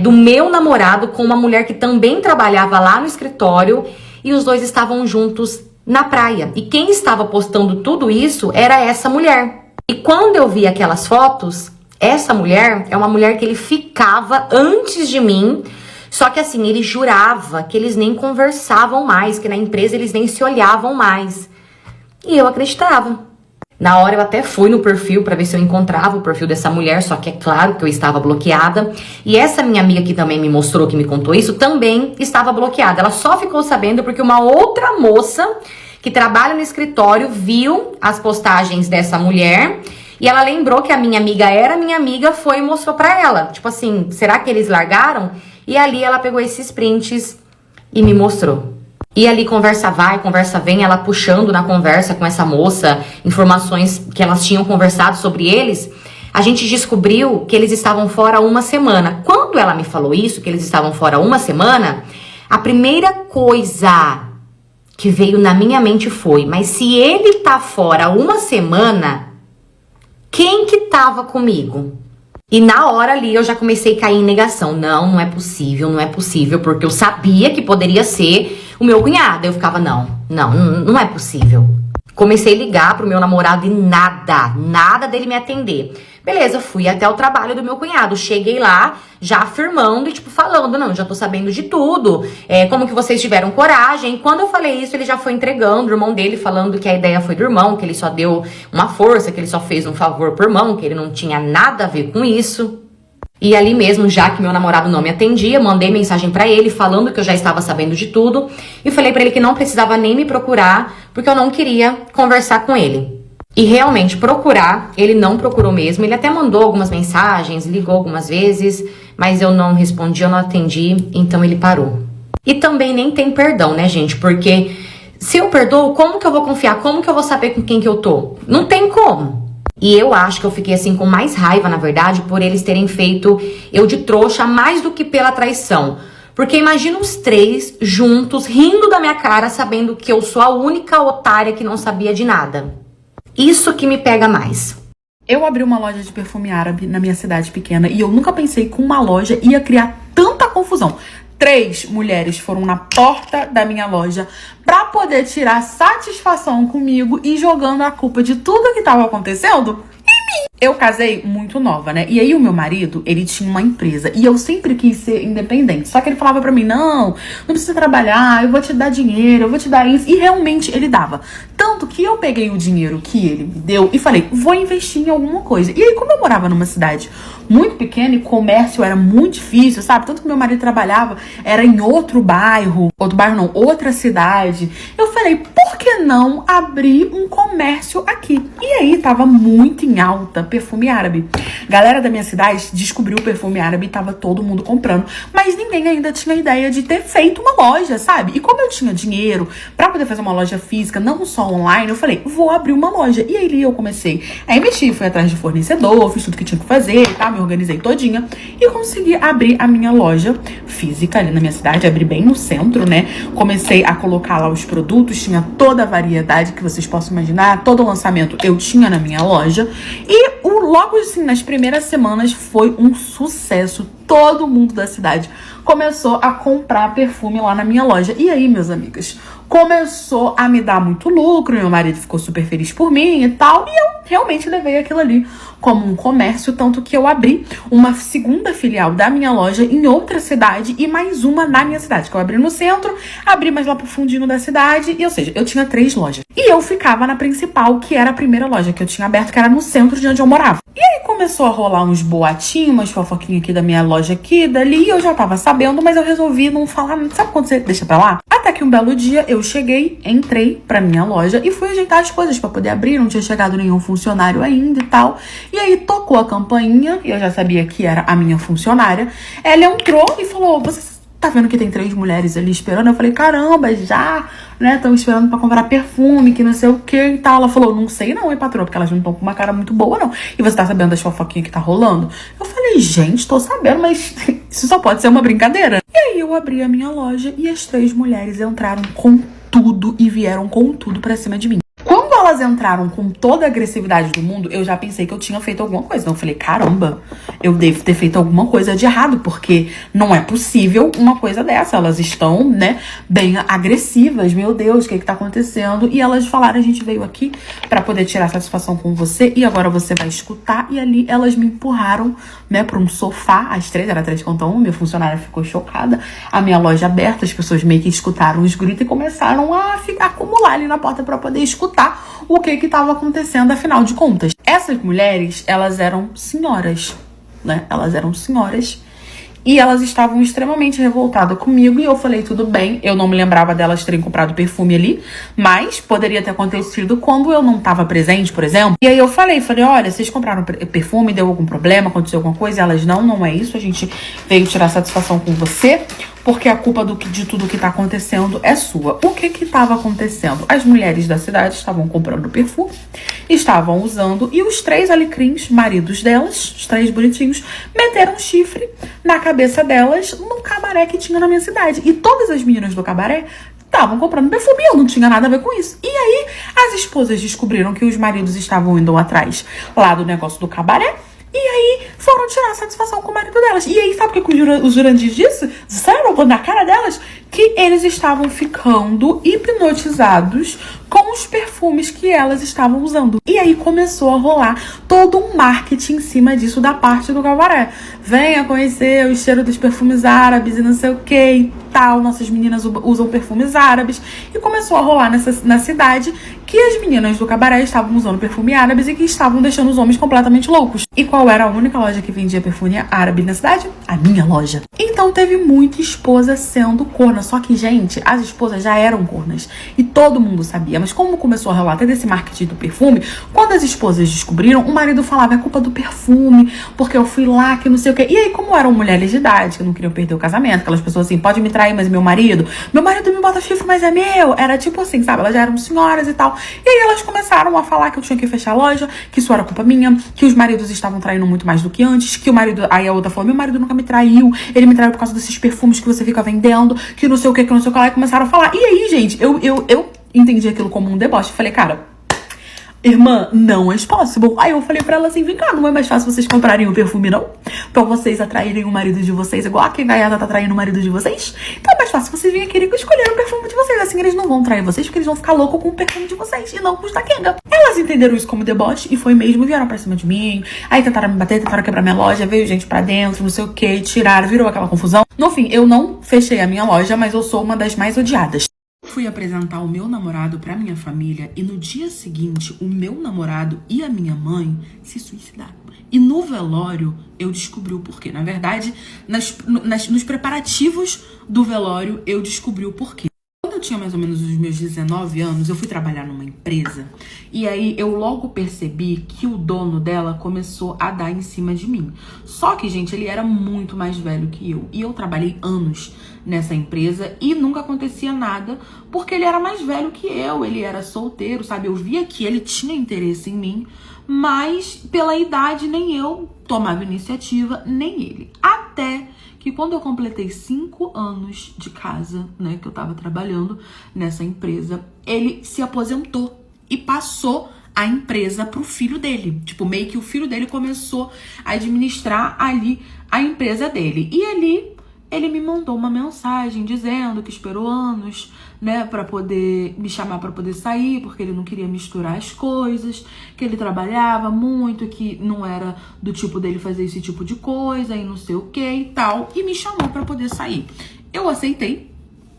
do meu namorado com uma mulher que também trabalhava lá no escritório e os dois estavam juntos na praia. E quem estava postando tudo isso era essa mulher. E quando eu vi aquelas fotos, essa mulher é uma mulher que ele ficava antes de mim. Só que assim, ele jurava que eles nem conversavam mais, que na empresa eles nem se olhavam mais. E eu acreditava. Na hora eu até fui no perfil para ver se eu encontrava o perfil dessa mulher, só que é claro que eu estava bloqueada. E essa minha amiga que também me mostrou, que me contou isso, também estava bloqueada. Ela só ficou sabendo porque uma outra moça que trabalha no escritório viu as postagens dessa mulher e ela lembrou que a minha amiga era minha amiga, foi e mostrou pra ela. Tipo assim, será que eles largaram? E ali ela pegou esses prints e me mostrou. E ali conversa vai, conversa vem, ela puxando na conversa com essa moça, informações que elas tinham conversado sobre eles. A gente descobriu que eles estavam fora uma semana. Quando ela me falou isso, que eles estavam fora uma semana, a primeira coisa que veio na minha mente foi, mas se ele tá fora uma semana, quem que tava comigo? E na hora ali eu já comecei a cair em negação. Não, não é possível, porque eu sabia que poderia ser o meu cunhado. Eu ficava, não é possível. Comecei a ligar pro meu namorado e nada dele me atender. Beleza, fui até o trabalho do meu cunhado. Cheguei lá, já afirmando e, tipo, falando, não, já tô sabendo de tudo. Como que vocês tiveram coragem? Quando eu falei isso, ele já foi entregando o irmão dele, falando que a ideia foi do irmão, que ele só deu uma força, que ele só fez um favor pro irmão, que ele não tinha nada a ver com isso. E ali mesmo, já que meu namorado não me atendia, mandei mensagem pra ele falando que eu já estava sabendo de tudo. E falei pra ele que não precisava nem me procurar, porque eu não queria conversar com ele. E realmente, procurar, ele não procurou mesmo. Ele até mandou algumas mensagens, ligou algumas vezes, mas eu não respondi, eu não atendi, então ele parou. E também nem tem perdão, né, gente? Porque se eu perdoo, como que eu vou confiar? Como que eu vou saber com quem que eu tô? Não tem como. E eu acho que eu fiquei assim com mais raiva, na verdade, por eles terem feito eu de trouxa mais do que pela traição. Porque imagina os três juntos, rindo da minha cara, sabendo que eu sou a única otária que não sabia de nada. Isso que me pega mais. Eu abri uma loja de perfume árabe na minha cidade pequena e eu nunca pensei que uma loja ia criar tanta confusão. 3 mulheres foram na porta da minha loja pra poder tirar satisfação comigo e jogando a culpa de tudo que tava acontecendo em mim. Eu casei muito nova, né? E aí o meu marido, ele tinha uma empresa e eu sempre quis ser independente. Só que ele falava pra mim, não precisa trabalhar, eu vou te dar dinheiro, eu vou te dar isso. E realmente ele dava. Tanto que eu peguei o dinheiro que ele me deu e falei, vou investir em alguma coisa. E aí, como eu morava numa cidade muito pequena e comércio era muito difícil, sabe? Tanto que meu marido trabalhava, era em outro bairro não, outra cidade. Eu falei, por que não abrir um comércio aqui? E aí, tava muito em alta perfume árabe. Galera da minha cidade descobriu o perfume árabe e tava todo mundo comprando, mas ninguém ainda tinha ideia de ter feito uma loja, sabe? E como eu tinha dinheiro pra poder fazer uma loja física, não só online, eu falei, vou abrir uma loja. E aí eu comecei a investir, fui atrás de fornecedor, fiz tudo que tinha que fazer, tá? Me organizei todinha e consegui abrir a minha loja física ali na minha cidade, abri bem no centro, né? Comecei a colocar lá os produtos, tinha toda a variedade que vocês possam imaginar, todo o lançamento eu tinha na minha loja e logo assim, nas primeiras semanas foi um sucesso. Todo mundo da cidade começou a comprar perfume lá na minha loja. E aí, meus amigos, começou a me dar muito lucro. Meu marido ficou super feliz por mim e tal. E eu realmente levei aquilo ali como um comércio. Tanto que eu abri uma segunda filial da minha loja em outra cidade e mais uma na minha cidade. Que eu abri no centro, abri mais lá pro fundinho da cidade. E, ou seja, eu tinha 3 lojas. E eu ficava na principal, que era a primeira loja que eu tinha aberto, que era no centro de onde eu morava. E aí começou a rolar uns boatinhos, umas fofoquinhas aqui da minha loja aqui, dali, eu já tava sabendo, mas eu resolvi não falar, sabe quando você deixa pra lá? Até que um belo dia eu cheguei, entrei pra minha loja e fui ajeitar as coisas pra poder abrir, não tinha chegado nenhum funcionário ainda e tal. E aí tocou a campainha, e eu já sabia que era a minha funcionária. Ela entrou e falou, você tá vendo que tem 3 mulheres ali esperando? Eu falei, caramba, já, né, estão esperando pra comprar perfume, que não sei o que e tal. Ela falou, não sei não, hein, patroa, porque elas não estão com uma cara muito boa, não. E você tá sabendo das fofoquinhas que tá rolando? Eu falei, gente, tô sabendo, mas isso só pode ser uma brincadeira. E aí eu abri a minha loja e as 3 mulheres entraram com tudo e vieram com tudo pra cima de mim. Quando elas entraram com toda a agressividade do mundo, eu já pensei que eu tinha feito alguma coisa. Então eu falei, caramba, eu devo ter feito alguma coisa de errado, porque não é possível uma coisa dessa. Elas estão, né, bem agressivas. Meu Deus, o que tá acontecendo? E elas falaram, a gente veio aqui pra poder tirar satisfação com você e agora você vai escutar. E ali elas me empurraram, né, pra um sofá. As 3, era 3 contra 1, minha funcionária ficou chocada. A minha loja aberta, as pessoas meio que escutaram os gritos e começaram a acumular ali na porta pra poder escutar o que estava acontecendo, afinal de contas. Essas mulheres, elas eram senhoras, né? Elas eram senhoras e elas estavam extremamente revoltadas comigo e eu falei, tudo bem, eu não me lembrava delas terem comprado perfume ali, mas poderia ter acontecido quando eu não estava presente, por exemplo. E aí eu falei, olha, vocês compraram perfume, deu algum problema, aconteceu alguma coisa? E elas, não é isso, a gente veio tirar satisfação com você, porque a culpa de tudo que tá acontecendo é sua. O que estava acontecendo? As mulheres da cidade estavam comprando perfume, estavam usando, e os 3 alecrins, maridos delas, os 3 bonitinhos, meteram chifre na cabeça delas no cabaré que tinha na minha cidade. E todas as meninas do cabaré estavam comprando perfume, eu não tinha nada a ver com isso. E aí, as esposas descobriram que os maridos estavam indo atrás lá do negócio do cabaré, E aí foram tirar satisfação com o marido delas. E aí, sabe o que os Jurandis disseram na cara delas? Que eles estavam ficando hipnotizados com os perfumes que elas estavam usando. E aí começou a rolar todo um marketing em cima disso da parte do cabaré. Venha conhecer o cheiro dos perfumes árabes e não sei o que e tal. Nossas meninas usam perfumes árabes. E começou a rolar na cidade que as meninas do cabaré estavam usando perfume árabes e que estavam deixando os homens completamente loucos. E qual era a única loja que vendia perfume árabe na cidade? A minha loja. Então teve muita esposa sendo corna. Só que, gente, as esposas já eram cornas. E todo mundo sabia. Mas como começou a rolar até desse marketing do perfume, quando as esposas descobriram, o marido falava, é culpa do perfume, porque eu fui lá, que não sei o quê. E aí, como eram mulheres de idade, que não queriam perder o casamento, aquelas pessoas assim, pode me trair, mas meu marido me bota chifre, mas é meu. Era tipo assim, sabe? Elas já eram senhoras e tal. E aí elas começaram a falar que eu tinha que fechar a loja, que isso era culpa minha, que os maridos estavam traindo muito mais do que antes, que o marido... Aí a outra falou, meu marido nunca me traiu, ele me traiu por causa desses perfumes que você fica vendendo, que não sei o que não sei o que lá. E começaram a falar. E aí, gente, eu entendi aquilo como um deboche. Falei, cara, irmã, não é possible. Aí eu falei pra ela assim, vem cá, não é mais fácil vocês comprarem o perfume, não? Pra vocês atraírem o marido de vocês, igual a que gaiata tá traindo o marido de vocês? Então é mais fácil vocês virem aqui e escolher o perfume de vocês. Assim eles não vão trair vocês, porque eles vão ficar loucos com o perfume de vocês e não com os da Kenga. Elas entenderam isso como deboche e foi mesmo, vieram pra cima de mim. Aí tentaram me bater, tentaram quebrar minha loja, veio gente pra dentro, não sei o que, tiraram, virou aquela confusão. No fim, eu não fechei a minha loja, mas eu sou uma das mais odiadas. Fui apresentar o meu namorado pra minha família e no dia seguinte o meu namorado e a minha mãe se suicidaram. E no velório eu descobri o porquê. Na verdade, nos preparativos do velório eu descobri o porquê. Quando eu tinha mais ou menos os meus 19 anos, eu fui trabalhar numa empresa e aí eu logo percebi que o dono dela começou a dar em cima de mim. Só que, gente, ele era muito mais velho que eu e eu trabalhei anos nessa empresa e nunca acontecia nada porque ele era mais velho que eu, ele era solteiro, sabe? Eu via que ele tinha interesse em mim, mas pela idade nem eu tomava iniciativa, nem ele. Até que quando eu completei 5 anos de casa, né, que eu tava trabalhando nessa empresa, ele se aposentou e passou a empresa pro filho dele. Tipo, meio que o filho dele começou a administrar ali a empresa dele. E ali ele me mandou uma mensagem dizendo que esperou anos, né, pra poder me chamar pra poder sair, porque ele não queria misturar as coisas, que ele trabalhava muito, que não era do tipo dele fazer esse tipo de coisa e não sei o que e tal, e me chamou pra poder sair. Eu aceitei,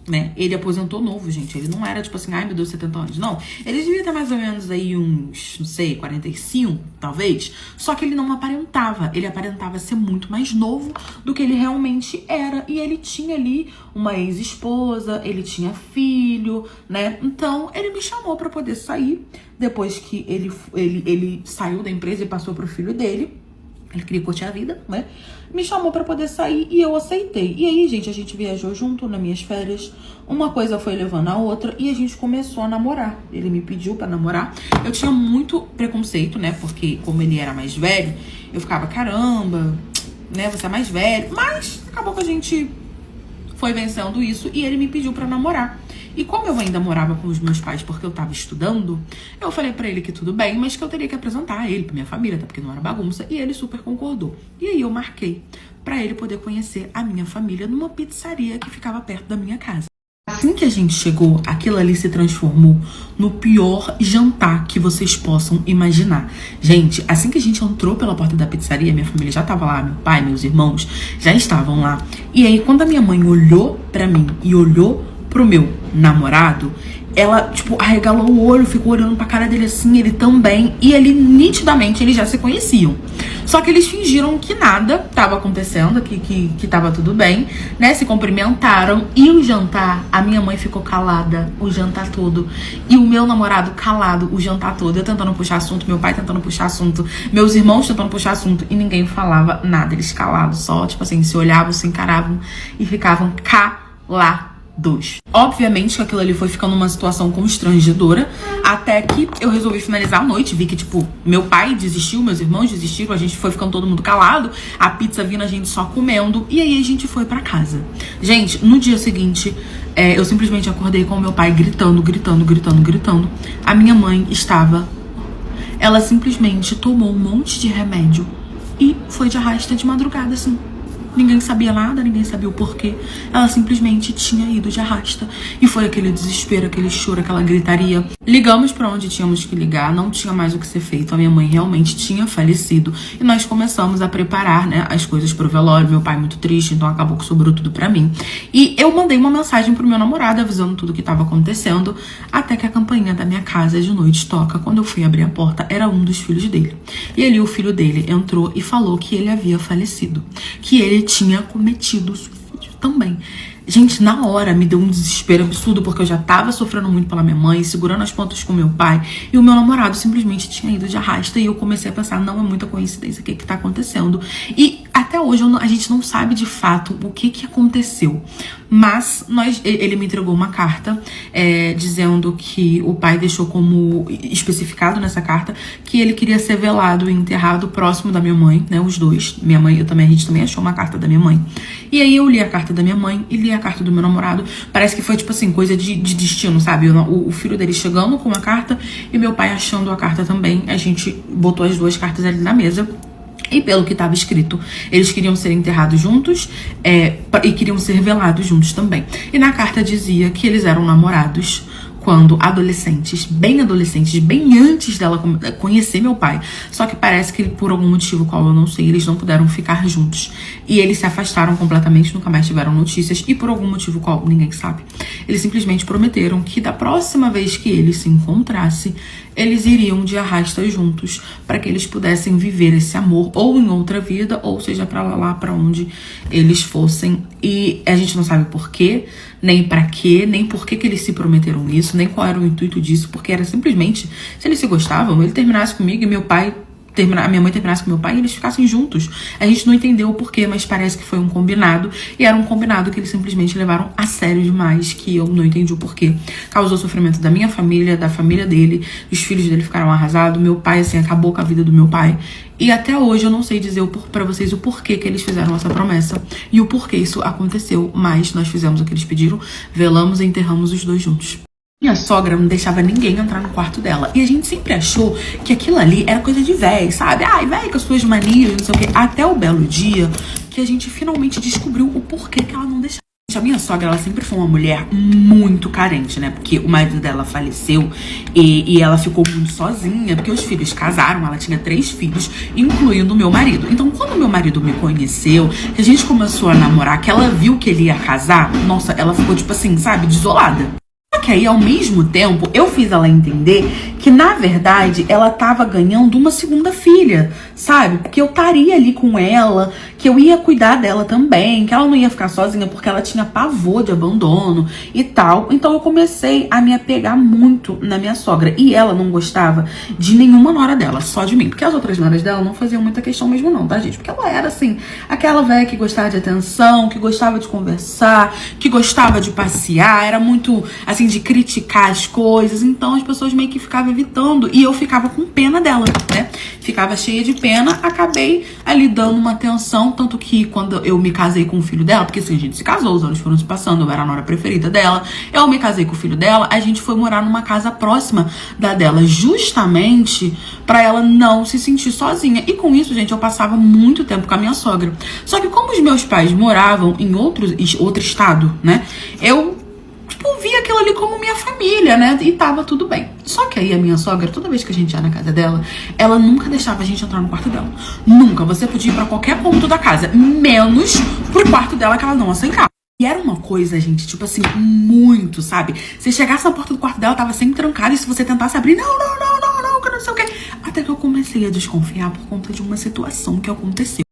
né, ele aposentou novo, gente, ele não era tipo assim, ai meu Deus, 70 anos, não, ele devia ter mais ou menos aí uns, não sei, 45, talvez, só que ele não aparentava, ele aparentava ser muito mais novo do que ele realmente era, e ele tinha ali uma ex-esposa, ele tinha filho, né, então ele me chamou pra poder sair, depois que ele saiu da empresa e passou pro filho dele. Ele queria curtir a vida, né? Me chamou pra poder sair e eu aceitei. E aí, gente, a gente viajou junto nas minhas férias. Uma coisa foi levando a outra e a gente começou a namorar. Ele me pediu pra namorar. Eu tinha muito preconceito, né? Porque como ele era mais velho, eu ficava, caramba, né? Você é mais velho. Mas acabou que a gente foi vencendo isso e ele me pediu pra namorar. E como eu ainda morava com os meus pais porque eu tava estudando, eu falei pra ele que tudo bem, mas que eu teria que apresentar ele pra minha família, até porque não era bagunça, e ele super concordou. E aí eu marquei pra ele poder conhecer a minha família numa pizzaria que ficava perto da minha casa. Assim que a gente chegou, aquilo ali se transformou no pior jantar que vocês possam imaginar. Gente, assim que a gente entrou pela porta da pizzaria, minha família já tava lá, meu pai, meus irmãos já estavam lá. E aí quando a minha mãe olhou pra mim e olhou pro meu namorado, ela, tipo, arregalou o olho, ficou olhando pra cara dele assim, ele também, e ele, nitidamente, eles já se conheciam. Só que eles fingiram que nada tava acontecendo, que tava tudo bem, né, se cumprimentaram, e o jantar, a minha mãe ficou calada o jantar todo, e o meu namorado calado o jantar todo, eu tentando puxar assunto, meu pai tentando puxar assunto, meus irmãos tentando puxar assunto, e ninguém falava nada, eles calados, só, tipo assim, se olhavam, se encaravam, e ficavam calados. Obviamente que aquilo ali foi ficando uma situação constrangedora, até que eu resolvi finalizar a noite. Vi que, tipo, meu pai desistiu, meus irmãos desistiram, a gente foi ficando todo mundo calado, a pizza vindo, a gente só comendo, e aí a gente foi pra casa. Gente, no dia seguinte, eu simplesmente acordei com o meu pai gritando. A minha mãe ela simplesmente tomou um monte de remédio e foi de arrasta de madrugada, assim. Ninguém sabia nada, ninguém sabia o porquê. Ela simplesmente tinha ido de arrasta. E foi aquele desespero, aquele choro, aquela gritaria. Ligamos pra onde tínhamos que ligar, não tinha mais o que ser feito. A minha mãe realmente tinha falecido. E nós começamos a preparar, né, as coisas pro velório. Meu pai muito triste, então acabou que sobrou tudo pra mim. E eu mandei uma mensagem pro meu namorado, avisando tudo o que tava acontecendo. Até que a campainha da minha casa de noite toca. Quando eu fui abrir a porta, era um dos filhos dele. E ali o filho dele entrou e falou que ele havia falecido. Que ele tinha cometido suicídio também. Gente, na hora me deu um desespero absurdo, porque eu já tava sofrendo muito pela minha mãe, segurando as pontas com meu pai, e o meu namorado simplesmente tinha ido de arrasta, e eu comecei a pensar, não é muita coincidência, o que tá acontecendo? E até hoje a gente não sabe de fato o que aconteceu, mas ele me entregou uma carta dizendo que o pai deixou como especificado nessa carta que ele queria ser velado e enterrado próximo da minha mãe, né, os dois, minha mãe, a gente também achou uma carta da minha mãe. E aí eu li a carta da minha mãe e li a carta do meu namorado. Parece que foi tipo assim, coisa de destino, sabe? O filho dele chegando com uma carta e meu pai achando a carta também. A gente botou as duas cartas ali na mesa. E pelo que estava escrito, eles queriam ser enterrados juntos e queriam ser velados juntos também. E na carta dizia que eles eram namorados quando adolescentes, bem antes dela conhecer meu pai. Só que parece que por algum motivo, qual eu não sei, eles não puderam ficar juntos. E eles se afastaram completamente, nunca mais tiveram notícias. E por algum motivo, qual ninguém sabe, eles simplesmente prometeram que da próxima vez que eles se encontrassem, eles iriam de arrasta juntos, para que eles pudessem viver esse amor, ou em outra vida, ou seja, pra lá pra onde eles fossem. E a gente não sabe por quê, nem pra quê, nem por que eles se prometeram isso, nem qual era o intuito disso, porque era simplesmente, se eles se gostavam, ele terminasse comigo e a minha mãe terminasse com meu pai e eles ficassem juntos. A gente não entendeu o porquê, mas parece que foi um combinado. E era um combinado que eles simplesmente levaram a sério demais, que eu não entendi o porquê. Causou sofrimento da minha família, da família dele, os filhos dele ficaram arrasados, meu pai, assim, acabou com a vida do meu pai. E até hoje eu não sei dizer pra vocês o porquê que eles fizeram essa promessa e o porquê isso aconteceu, mas nós fizemos o que eles pediram, velamos e enterramos os dois juntos. Minha sogra não deixava ninguém entrar no quarto dela. E a gente sempre achou que aquilo ali era coisa de véi, sabe? Ai, véi, com as suas manias, não sei o quê. Até o belo dia que a gente finalmente descobriu o porquê que ela não deixava. A minha sogra, ela sempre foi uma mulher muito carente, né? Porque o marido dela faleceu e ela ficou muito sozinha, porque os filhos casaram, ela tinha 3 filhos, incluindo o meu marido. Então, quando meu marido me conheceu, que a gente começou a namorar, que ela viu que ele ia casar, nossa, ela ficou, tipo assim, sabe, desolada. Que aí, ao mesmo tempo, eu fiz ela entender que, na verdade, ela tava ganhando uma segunda filha, sabe? Porque eu estaria ali com ela, que eu ia cuidar dela também, que ela não ia ficar sozinha porque ela tinha pavor de abandono e tal. Então eu comecei a me apegar muito na minha sogra. E ela não gostava de nenhuma nora dela, só de mim. Porque as outras noras dela não faziam muita questão mesmo não, tá, gente? Porque ela era, assim, aquela velha que gostava de atenção, que gostava de conversar, que gostava de passear, era muito, assim, de criticar as coisas. Então as pessoas meio que ficavam evitando e eu ficava com pena dela, né? Ficava cheia de pena, acabei ali dando uma atenção, tanto que quando eu me casei com o filho dela, porque assim, a gente se casou, os anos foram se passando, eu era a nora preferida dela, eu me casei com o filho dela, a gente foi morar numa casa próxima da dela, justamente pra ela não se sentir sozinha. E com isso, gente, eu passava muito tempo com a minha sogra. Só que como os meus pais moravam em outro estado, né, eu via aquilo ali como minha família, né? E tava tudo bem. Só que aí a minha sogra, toda vez que a gente ia na casa dela, ela nunca deixava a gente entrar no quarto dela. Nunca. Você podia ir pra qualquer ponto da casa, menos pro quarto dela, que ela não aceitava. E era uma coisa, gente, tipo assim, muito, sabe? Você chegasse na porta do quarto dela, tava sempre trancada, e se você tentasse abrir, não, que não sei o quê. Até que eu comecei a desconfiar por conta de uma situação que aconteceu.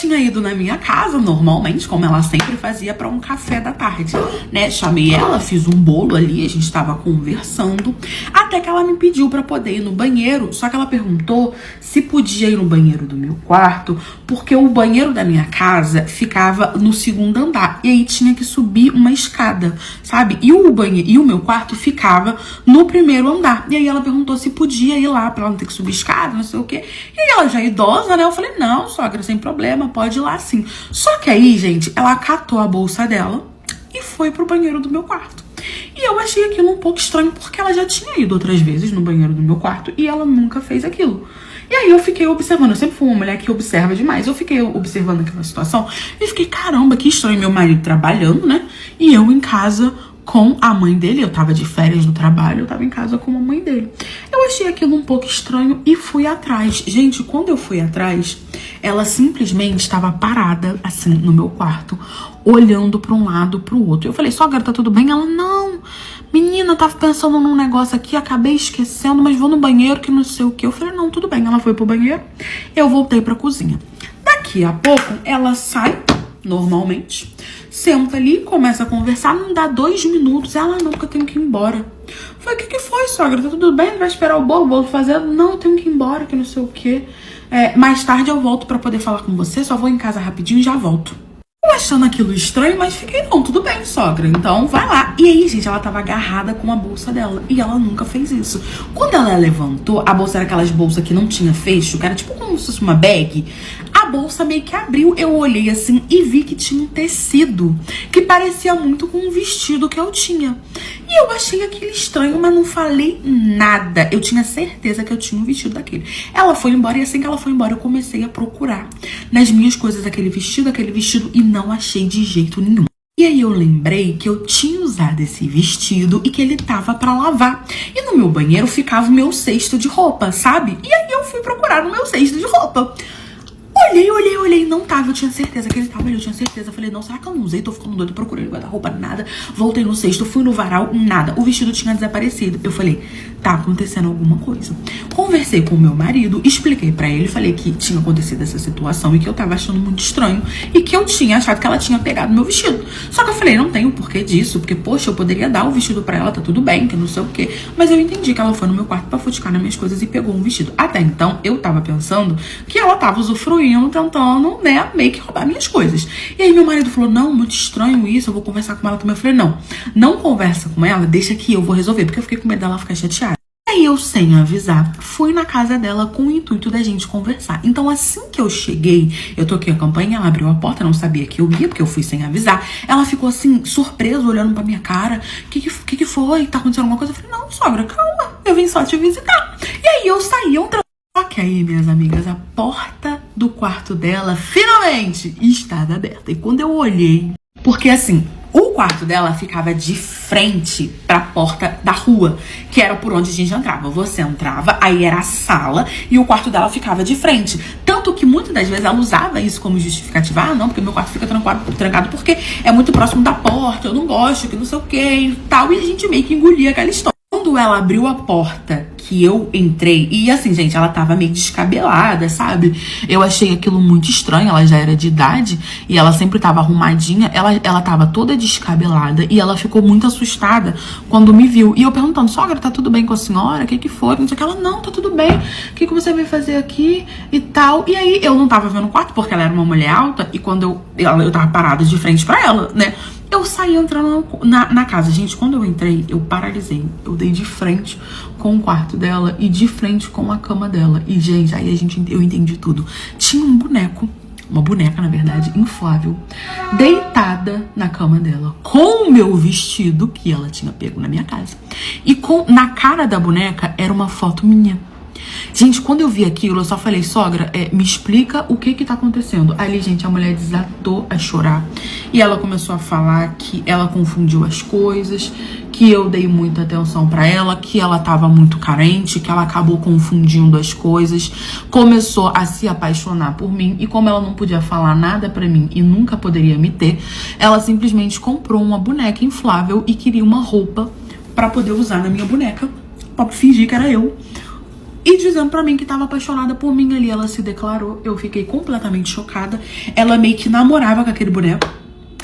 Tinha ido na minha casa, normalmente, como ela sempre fazia, pra um café da tarde, né? Chamei ela, fiz um bolo ali, a gente tava conversando, até que ela me pediu pra poder ir no banheiro, só que ela perguntou se podia ir no banheiro do meu quarto, porque o banheiro da minha casa ficava no 2º andar, e aí tinha que subir uma escada, sabe? E o meu quarto ficava no 1º andar, e aí ela perguntou se podia ir lá, pra ela não ter que subir escada, não sei o quê, e ela já é idosa, né? Eu falei, não, sogra, sem problema, pode ir lá sim. Só que aí, gente, ela catou a bolsa dela e foi pro banheiro do meu quarto. E E eu achei aquilo um pouco estranho, porque ela já tinha ido outras vezes no banheiro do meu quarto e ela nunca fez aquilo. E aí eu fiquei observando, eu sempre fui uma mulher que observa demais. Eu fiquei observando aquela situação e fiquei, caramba, que estranho, meu marido trabalhando, né? E eu em casa com a mãe dele, eu tava de férias do trabalho, eu tava em casa com a mãe dele. Eu achei aquilo um pouco estranho e fui atrás. Gente, quando eu fui atrás, ela simplesmente estava parada, assim, no meu quarto, olhando pra um lado, pro outro. Eu falei, sogra, tá tudo bem? Ela, não, menina, tava pensando num negócio aqui, acabei esquecendo, mas vou no banheiro que não sei o que. Eu falei, não, tudo bem. Ela foi pro banheiro, eu voltei pra cozinha. Daqui a pouco, ela sai, normalmente, senta ali, começa a conversar, não dá 2 minutos, ela, não, porque eu tenho que ir embora. Eu falei, o que foi, sogra? Tá tudo bem? Vai esperar o bolo fazendo? Não, eu tenho que ir embora, que não sei o que. Mais tarde eu volto pra poder falar com você, só vou em casa rapidinho e já volto. Eu achando aquilo estranho, mas fiquei, não, tudo bem, sogra, então vai lá. E aí, gente, ela tava agarrada com a bolsa dela e ela nunca fez isso. Quando ela levantou, a bolsa era aquelas bolsas que não tinha fecho, que era tipo como se fosse uma bag. A bolsa meio que abriu, eu olhei assim e vi que tinha um tecido que parecia muito com um vestido que eu tinha. E eu achei aquilo estranho, mas não falei nada. Eu tinha certeza que eu tinha um vestido daquele. Ela foi embora e assim que ela foi embora eu comecei a procurar nas minhas coisas aquele vestido e não achei de jeito nenhum. E aí eu lembrei que eu tinha usado esse vestido e que ele tava pra lavar. E no meu banheiro ficava o meu cesto de roupa, sabe? E aí eu fui procurar no meu cesto de roupa. Olhei, não tava, eu tinha certeza que ele tava ali, eu tinha certeza. Eu falei, não, será que eu não usei? Tô ficando doido, procurei no guarda-roupa, nada. Voltei no cesto, fui no varal, nada. O vestido tinha desaparecido. Eu falei, tá acontecendo alguma coisa. Conversei com o meu marido, expliquei pra ele, falei que tinha acontecido essa situação e que eu tava achando muito estranho e que eu tinha achado que ela tinha pegado meu vestido. Só que eu falei, não tem o porquê disso, porque, poxa, eu poderia dar o vestido pra ela, tá tudo bem, que não sei o quê. Mas eu entendi que ela foi no meu quarto pra fustigar nas minhas coisas e pegou um vestido. Até então, eu tava pensando que ela tava usufruindo, tentando, né, meio que roubar minhas coisas. E aí meu marido falou, não, muito estranho isso, eu vou conversar com ela também. Eu falei, não conversa com ela, deixa que eu vou resolver, porque eu fiquei com medo dela ficar chateada. Aí eu, sem avisar, fui na casa dela com o intuito da gente conversar. Então assim que eu cheguei, eu toquei a campainha, ela abriu a porta, não sabia que eu ia, porque eu fui sem avisar. Ela ficou assim, surpresa, olhando pra minha cara. Que foi? Tá acontecendo alguma coisa? Eu falei, não, sogra, calma, eu vim só te visitar. E aí eu saí, só que aí, minhas amigas, a porta do quarto dela finalmente estava aberta. E quando eu olhei, porque assim, o quarto dela ficava de frente pra porta da rua, que era por onde a gente entrava. Você entrava, aí era a sala e o quarto dela ficava de frente. Tanto que muitas das vezes ela usava isso como justificativa. Ah, não, porque meu quarto fica trancado porque é muito próximo da porta, eu não gosto, que não sei o que e tal. E a gente meio que engolia aquela história. Quando ela abriu a porta que eu entrei, e assim, gente, ela tava meio descabelada, sabe? Eu achei aquilo muito estranho, ela já era de idade e ela sempre tava arrumadinha, ela tava toda descabelada e ela ficou muito assustada quando me viu. E eu perguntando, sogra, tá tudo bem com a senhora? O que foi? Não sei o que. Ela, não, tá tudo bem. O que você veio fazer aqui e tal? E aí, eu não tava vendo o quarto porque ela era uma mulher alta e quando eu tava parada de frente pra ela, né? Eu saí entrando na casa. Gente, quando eu entrei, eu paralisei. Eu dei de frente com o quarto dela e de frente com a cama dela. E, gente, aí eu entendi tudo. Tinha um boneco, uma boneca, na verdade, inflável, deitada na cama dela, com o meu vestido que ela tinha pego na minha casa. E na cara da boneca era uma foto minha. Gente, quando eu vi aquilo, eu só falei, sogra, me explica o que tá acontecendo. Ali, gente, a mulher desatou a chorar. E ela começou a falar que ela confundiu as coisas, que eu dei muita atenção pra ela, que ela tava muito carente, que ela acabou confundindo as coisas. Começou a se apaixonar por mim. E como ela não podia falar nada pra mim e nunca poderia me ter, ela simplesmente comprou uma boneca inflável e queria uma roupa pra poder usar na minha boneca, pra fingir que era eu. E dizendo pra mim que tava apaixonada por mim ali. Ela se declarou, eu fiquei completamente chocada. Ela meio que namorava com aquele boneco.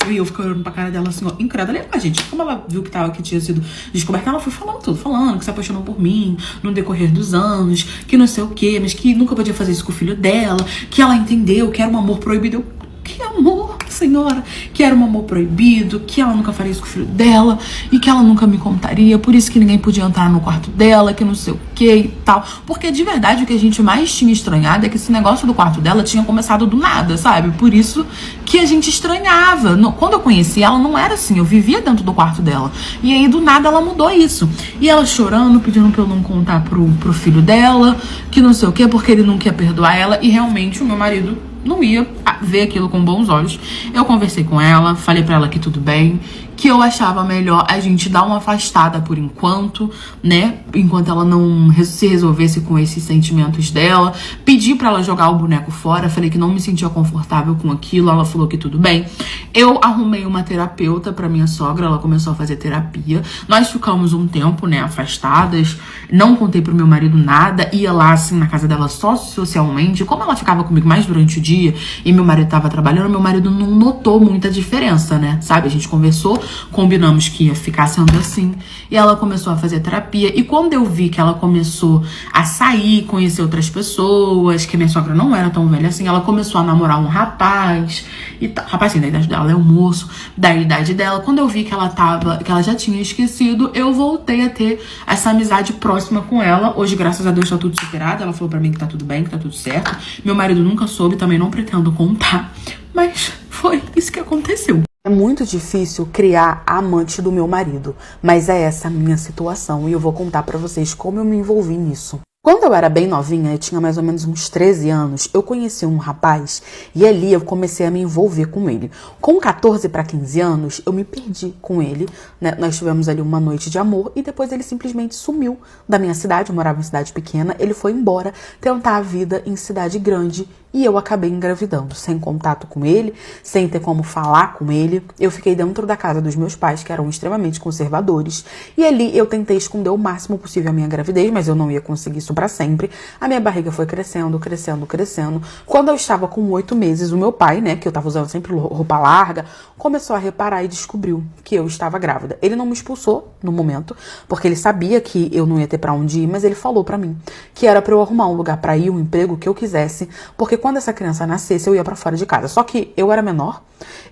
E eu fiquei olhando pra cara dela assim, ó, incrédula. A gente, como ela viu que tinha sido descoberta, ela foi falando tudo. Falando que se apaixonou por mim no decorrer dos anos, que não sei o quê, mas que nunca podia fazer isso com o filho dela, que ela entendeu que era um amor proibido. Eu, que amor, senhora que era um amor proibido, que ela nunca faria isso com o filho dela e que ela nunca me contaria, por isso que ninguém podia entrar no quarto dela, que não sei o que e tal. Porque de verdade o que a gente mais tinha estranhado é que esse negócio do quarto dela tinha começado do nada, sabe? Por isso que a gente estranhava. Quando eu conheci ela, não era assim, eu vivia dentro do quarto dela. E aí do nada ela mudou isso. E ela chorando, pedindo pra eu não contar pro filho dela, que não sei o que, porque ele não quer perdoar ela. E realmente o meu marido não ia ver aquilo com bons olhos. Eu conversei com ela, falei pra ela que tudo bem, que eu achava melhor a gente dar uma afastada por enquanto, né? Enquanto ela não se resolvesse com esses sentimentos dela. Pedi pra ela jogar o boneco fora, falei que não me sentia confortável com aquilo, ela falou que tudo bem. Eu arrumei uma terapeuta pra minha sogra, ela começou a fazer terapia. Nós ficamos um tempo, né, afastadas. Não contei pro meu marido nada, ia lá, assim, na casa dela só socialmente. Como ela ficava comigo mais durante o dia e meu marido tava trabalhando, meu marido não notou muita diferença, né? Sabe? A gente conversou, combinamos que ia ficar sendo assim. E ela começou a fazer terapia. E quando eu vi que ela começou a sair, conhecer outras pessoas, que minha sogra não era tão velha assim, ela começou a namorar um rapaz. E rapaz, assim, da idade dela, é um moço da idade dela. Quando eu vi que ela já tinha esquecido, eu voltei a ter essa amizade próxima com ela. Hoje, graças a Deus, tá tudo superado. Ela falou pra mim que tá tudo bem, que tá tudo certo. Meu marido nunca soube, também não pretendo contar. Mas foi isso que aconteceu. É muito difícil criar a amante do meu marido, mas é essa a minha situação e eu vou contar pra vocês como eu me envolvi nisso. Quando eu era bem novinha, eu tinha mais ou menos uns 13 anos, eu conheci um rapaz e ali eu comecei a me envolver com ele. Com 14 para 15 anos, eu me perdi com ele, né? Nós tivemos ali uma noite de amor e depois ele simplesmente sumiu da minha cidade, eu morava em cidade pequena, ele foi embora tentar a vida em cidade grande. E eu acabei engravidando, sem contato com ele, sem ter como falar com ele. Eu fiquei dentro da casa dos meus pais, que eram extremamente conservadores. E ali eu tentei esconder o máximo possível a minha gravidez, mas eu não ia conseguir isso pra sempre. A minha barriga foi crescendo, crescendo, crescendo. Quando eu estava com 8 meses, o meu pai, né, que eu tava usando sempre roupa larga, começou a reparar e descobriu que eu estava grávida. Ele não me expulsou no momento, porque ele sabia que eu não ia ter pra onde ir, mas ele falou pra mim que era pra eu arrumar um lugar pra ir, um emprego que eu quisesse, porque quando essa criança nascesse, eu ia pra fora de casa. Só que eu era menor,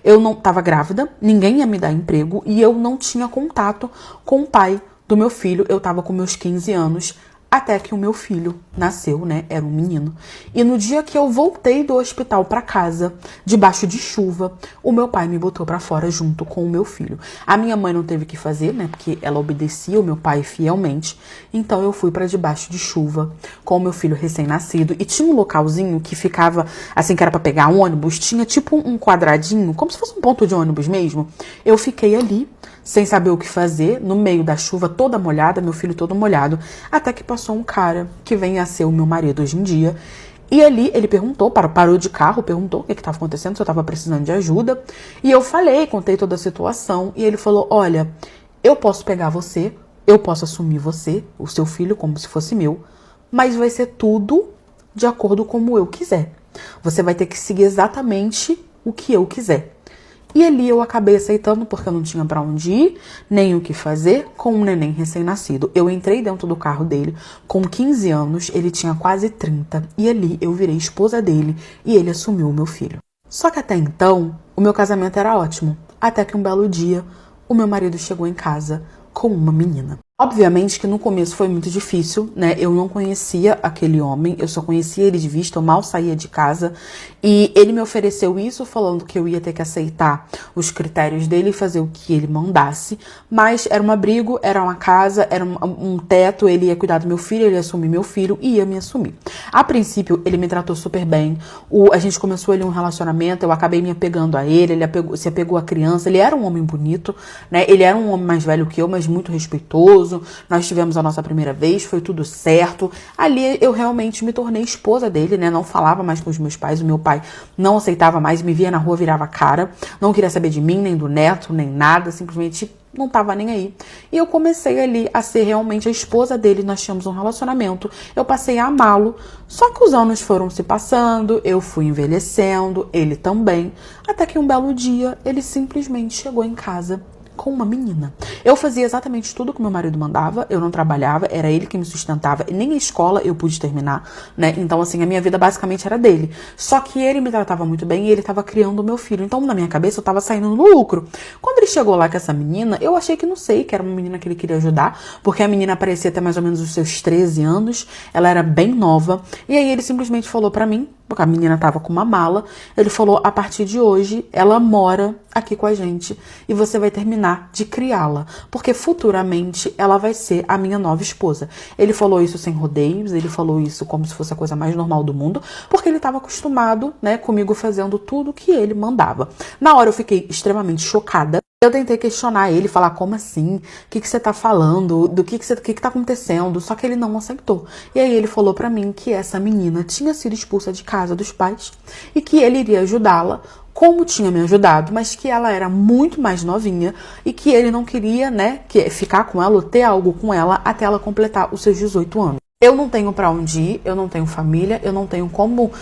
eu não tava grávida, ninguém ia me dar emprego e eu não tinha contato com o pai do meu filho. Eu tava com meus 15 anos, até que o meu filho nasceu, né? Era um menino. E no dia que eu voltei do hospital pra casa, debaixo de chuva, o meu pai me botou pra fora junto com o meu filho. A minha mãe não teve que fazer, né? Porque ela obedecia o meu pai fielmente. Então eu fui pra debaixo de chuva com o meu filho recém-nascido. E tinha um localzinho que ficava, assim, que era pra pegar ônibus. Tinha tipo um quadradinho, como se fosse um ponto de ônibus mesmo. Eu fiquei ali, sem saber o que fazer, no meio da chuva, toda molhada, meu filho todo molhado, até que passou um cara que vem a ser o meu marido hoje em dia. E ali ele perguntou, parou de carro, perguntou o que estava acontecendo, se eu estava precisando de ajuda. E eu falei, contei toda a situação. E ele falou, olha, eu posso pegar você, eu posso assumir você, o seu filho, como se fosse meu, mas vai ser tudo de acordo como eu quiser. Você vai ter que seguir exatamente o que eu quiser. E ali eu acabei aceitando porque eu não tinha pra onde ir, nem o que fazer com um neném recém-nascido. Eu entrei dentro do carro dele com 15 anos, ele tinha quase 30, e ali eu virei esposa dele e ele assumiu o meu filho. Só que até então, o meu casamento era ótimo, até que um belo dia, o meu marido chegou em casa com uma menina. Obviamente que no começo foi muito difícil, né? Eu não conhecia aquele homem, eu só conhecia ele de vista, eu mal saía de casa. E ele me ofereceu isso, falando que eu ia ter que aceitar os critérios dele e fazer o que ele mandasse. Mas era um abrigo, era uma casa, era um teto, ele ia cuidar do meu filho, ele ia assumir meu filho e ia me assumir. A princípio, ele me tratou super bem. A gente começou ali um relacionamento, eu acabei me apegando a ele, se apegou à criança. Ele era um homem bonito, né? Ele era um homem mais velho que eu, mas muito respeitoso. Nós tivemos a nossa primeira vez, foi tudo certo. Ali eu realmente me tornei esposa dele, né? Não falava mais com os meus pais, o meu pai não aceitava mais, me via na rua, virava a cara. Não queria saber de mim, nem do neto, nem nada, simplesmente não tava nem aí. E eu comecei ali a ser realmente a esposa dele, nós tínhamos um relacionamento, eu passei a amá-lo, só que os anos foram se passando, eu fui envelhecendo, ele também, até que um belo dia ele simplesmente chegou em casa com uma menina. Eu fazia exatamente tudo que meu marido mandava, eu não trabalhava, era ele que me sustentava, e nem a escola eu pude terminar, né? Então, assim, a minha vida basicamente era dele. Só que ele me tratava muito bem e ele tava criando o meu filho. Então, na minha cabeça, eu tava saindo no lucro. Quando ele chegou lá com essa menina, eu achei que não sei, que era uma menina que ele queria ajudar, porque a menina parecia ter mais ou menos os seus 13 anos, ela era bem nova, e aí ele simplesmente falou pra mim, porque a menina tava com uma mala, ele falou, a partir de hoje, ela mora aqui com a gente e você vai terminar de criá-la, porque futuramente ela vai ser a minha nova esposa. Ele falou isso sem rodeios, ele falou isso como se fosse a coisa mais normal do mundo, porque ele estava acostumado, né, comigo fazendo tudo que ele mandava. Na hora eu fiquei extremamente chocada. Eu tentei questionar ele, falar como assim, o que você tá falando, do que tá acontecendo, só que ele não aceitou. E aí ele falou pra mim que essa menina tinha sido expulsa de casa dos pais e que ele iria ajudá-la como tinha me ajudado, mas que ela era muito mais novinha e que ele não queria, né, ficar com ela ou ter algo com ela até ela completar os seus 18 anos. Eu não tenho pra onde ir, eu não tenho família, eu não tenho como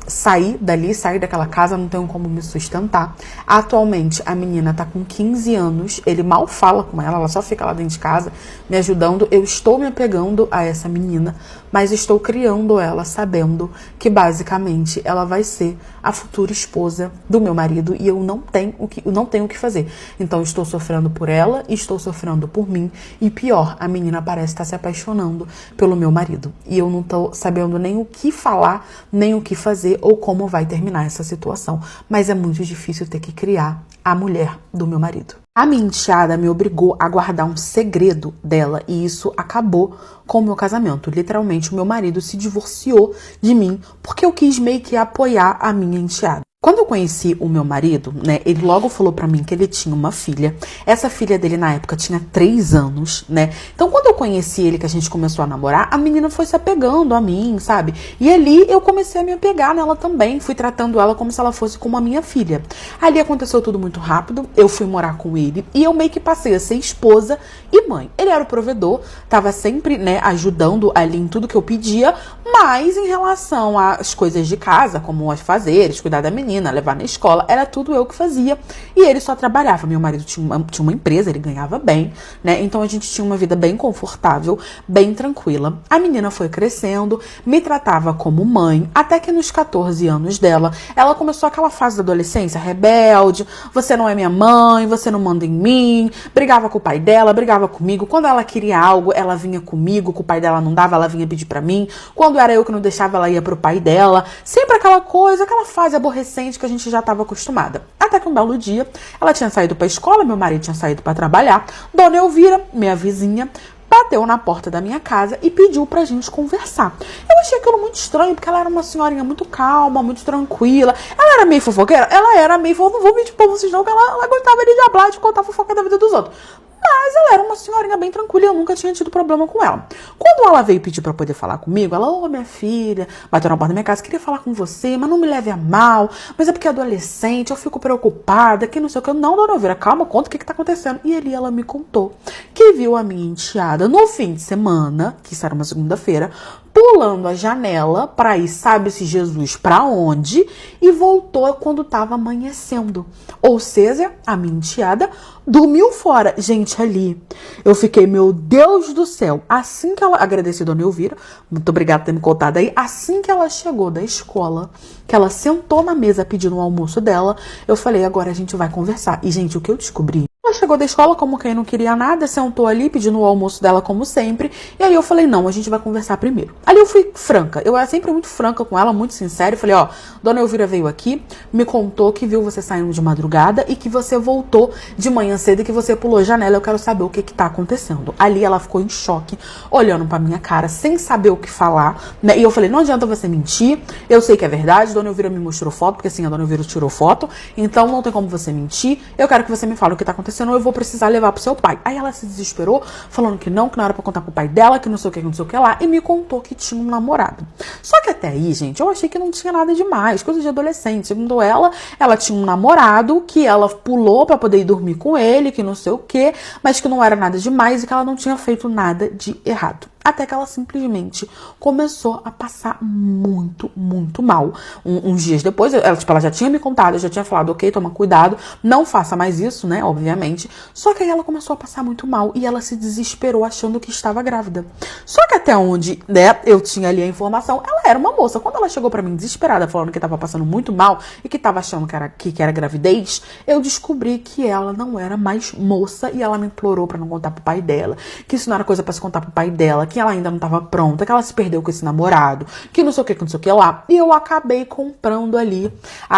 sair dali, sair daquela casa, não tenho como me sustentar. Atualmente, a menina tá com 15 anos, ele mal fala com ela só fica lá dentro de casa, me ajudando. Eu estou me apegando a essa menina, mas estou criando ela sabendo que, basicamente, ela vai ser a futura esposa do meu marido e eu não tenho o que fazer. Então, estou sofrendo por ela, estou sofrendo por mim e, pior, a menina parece estar se apaixonando pelo meu marido. E eu não tô sabendo nem o que falar, nem o que fazer ou como vai terminar essa situação. Mas é muito difícil ter que criar a mulher do meu marido. A minha enteada me obrigou a guardar um segredo dela e isso acabou com o meu casamento. Literalmente, o meu marido se divorciou de mim porque eu quis meio que apoiar a minha enteada. Quando eu conheci o meu marido, né, ele logo falou pra mim que ele tinha uma filha. Essa filha dele, na época, tinha 3 anos, né? Então, quando eu conheci ele, que a gente começou a namorar, a menina foi se apegando a mim, sabe? E ali, eu comecei a me apegar nela também. Fui tratando ela como se ela fosse como a minha filha. Ali aconteceu tudo muito rápido. Eu fui morar com ele e eu meio que passei a ser esposa e mãe. Ele era o provedor, tava sempre, né, ajudando ali em tudo que eu pedia, mas em relação às coisas de casa, como as fazeres, cuidar da menina, levar na escola, era tudo eu que fazia e ele só trabalhava. Meu marido tinha uma empresa, ele ganhava bem, né? Então a gente tinha uma vida bem confortável, bem tranquila. A menina foi crescendo, me tratava como mãe, até que nos 14 anos dela, ela começou aquela fase da adolescência, rebelde, você não é minha mãe, você não manda em mim, brigava com o pai dela, brigava comigo. Quando ela queria algo, ela vinha comigo, que o pai dela não dava, ela vinha pedir pra mim. Quando era eu que não deixava, ela ia pro pai dela. Sempre aquela coisa, aquela fase aborrecente que a gente já estava acostumada. Até que um belo dia, ela tinha saído para a escola, meu marido tinha saído para trabalhar. Dona Elvira, minha vizinha, bateu na porta da minha casa e pediu pra gente conversar. Eu achei aquilo muito estranho, porque ela era uma senhorinha muito calma, muito tranquila. Ela era meio fofoqueira? Ela era meio fofoqueira. Não vou mentir pra vocês não, que ela gostava de hablar, de contar fofoca da vida dos outros. Mas ela era uma senhorinha bem tranquila e eu nunca tinha tido problema com ela. Quando ela veio pedir pra poder falar comigo, ela, ô minha filha, bateu na porta da minha casa, queria falar com você, mas não me leve a mal, mas é porque é adolescente, eu fico preocupada, que não sei o que. Não, dona Elvira, calma, conta o que tá acontecendo. E ali ela me contou que viu a minha enteada no fim de semana, que isso era uma segunda-feira, pulando a janela pra ir, sabe-se Jesus pra onde, e voltou quando tava amanhecendo. Ou seja, a minha enteada dormiu fora. Gente, ali, eu fiquei, meu Deus do céu. Assim que ela, agradeci a dona Elvira, muito obrigada por ter me contado aí, assim que ela chegou da escola, que ela sentou na mesa pedindo o almoço dela, eu falei, agora a gente vai conversar. E, gente, o que eu descobri? Ela chegou da escola como quem não queria nada, sentou ali pedindo o almoço dela como sempre. E aí eu falei, não, a gente vai conversar primeiro. Ali eu fui franca, eu era sempre muito franca com ela, muito sincera. Eu falei, ó, dona Elvira veio aqui, me contou que viu você saindo de madrugada e que você voltou de manhã cedo e que você pulou a janela. Eu quero saber o que tá acontecendo. Ali ela ficou em choque, olhando pra minha cara, sem saber o que falar, né? E eu falei, não adianta você mentir, eu sei que é verdade, dona Elvira me mostrou foto, porque assim, a dona Elvira tirou foto, então não tem como você mentir, eu quero que você me fale o que tá acontecendo, ou eu vou precisar levar pro seu pai. Aí ela se desesperou, falando que não era pra contar pro pai dela, que não sei o que, não sei o que lá, e me contou que tinha um namorado. Só que até aí, gente, eu achei que não tinha nada demais, coisa de adolescente. Segundo ela tinha um namorado que ela pulou pra poder ir dormir com ele, que não sei o que, mas que não era nada demais e que ela não tinha feito nada de errado. Até que ela simplesmente começou a passar muito, muito mal. Uns dias depois, ela já tinha me contado, eu já tinha falado, ok, toma cuidado, não faça mais isso, né, obviamente. Só que aí ela começou a passar muito mal e ela se desesperou achando que estava grávida. Só que até onde, né, eu tinha ali a informação, ela era uma moça. Quando ela chegou pra mim desesperada, falando que estava passando muito mal e que estava achando que era gravidez, eu descobri que ela não era mais moça e ela me implorou pra não contar pro pai dela, que isso não era coisa pra se contar pro pai dela, que ela ainda não estava pronta, que ela se perdeu com esse namorado, que não sei o que, não sei o que lá. E eu acabei comprando ali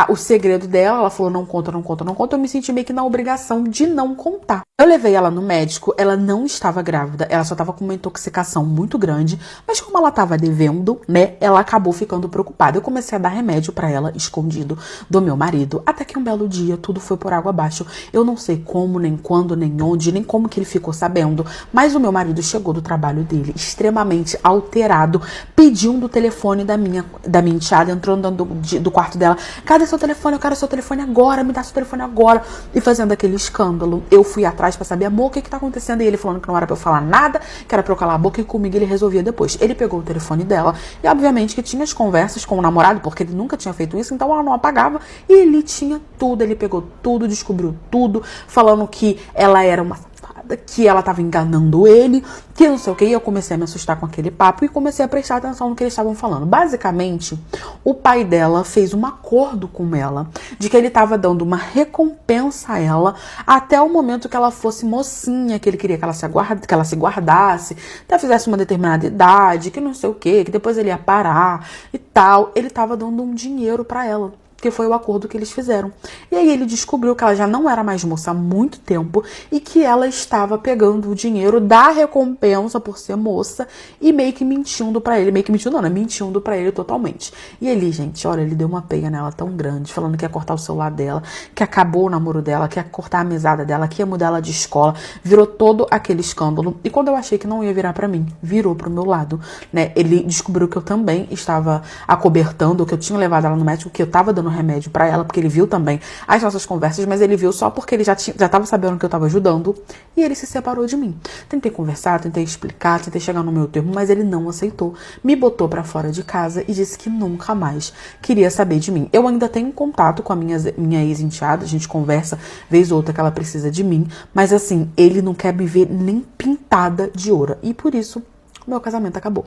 o segredo dela. Ela falou, não conta, não conta, não conta. Eu me senti meio que na obrigação de não contar. Eu levei ela no médico, ela não estava grávida, ela só estava com uma intoxicação muito grande, mas como ela estava devendo, né, ela acabou ficando preocupada. Eu comecei a dar remédio para ela, escondido do meu marido, até que um belo dia tudo foi por água abaixo. Eu não sei como, nem quando, nem onde, nem como que ele ficou sabendo, mas o meu marido chegou do trabalho dele extremamente alterado, pedindo o telefone da minha enteada, entrou do quarto dela, cadê seu telefone? Eu quero seu telefone agora, me dá seu telefone agora, e fazendo aquele escândalo. Eu fui atrás pra saber, amor, o que tá acontecendo? E ele falando que não era pra eu falar nada, que era pra eu calar a boca, e comigo ele resolvia depois. Ele pegou o telefone dela, e obviamente que tinha as conversas com o namorado, porque ele nunca tinha feito isso, então ela não apagava, e ele tinha tudo, ele pegou tudo, descobriu tudo, falando que ela era uma safada, que ela tava enganando ele, que não sei o que, e eu comecei a me assustar com aquele papo, e comecei a prestar atenção no que eles estavam falando. Basicamente, o pai dela fez um acordo com ela, de que ele tava dando uma recompensa a ela, até o momento que ela fosse mocinha, que ele queria que ela se guardasse, até fizesse uma determinada idade, que não sei o que depois ele ia parar e tal. Ele tava dando um dinheiro pra ela, que foi o acordo que eles fizeram. E aí ele descobriu que ela já não era mais moça há muito tempo e que ela estava pegando o dinheiro da recompensa por ser moça e meio que mentindo pra ele. Meio que mentindo não, né? Mentindo pra ele totalmente. E ele, gente, olha, ele deu uma peia nela tão grande, falando que ia cortar o celular dela, que acabou o namoro dela, que ia cortar a mesada dela, que ia mudar ela de escola. Virou todo aquele escândalo. E quando eu achei que não ia virar pra mim, virou pro meu lado, né? Ele descobriu que eu também estava acobertando, que eu tinha levado ela no médico, que eu tava dando remédio pra ela, porque ele viu também as nossas conversas, mas ele viu só porque ele já tava sabendo que eu tava ajudando, e ele se separou de mim. Tentei conversar, tentei explicar, tentei chegar no meu termo, mas ele não aceitou. Me botou pra fora de casa e disse que nunca mais queria saber de mim. Eu ainda tenho contato com a minha ex-enteada, a gente conversa vez ou outra que ela precisa de mim, mas assim, ele não quer me ver nem pintada de ouro, e por isso, meu casamento acabou.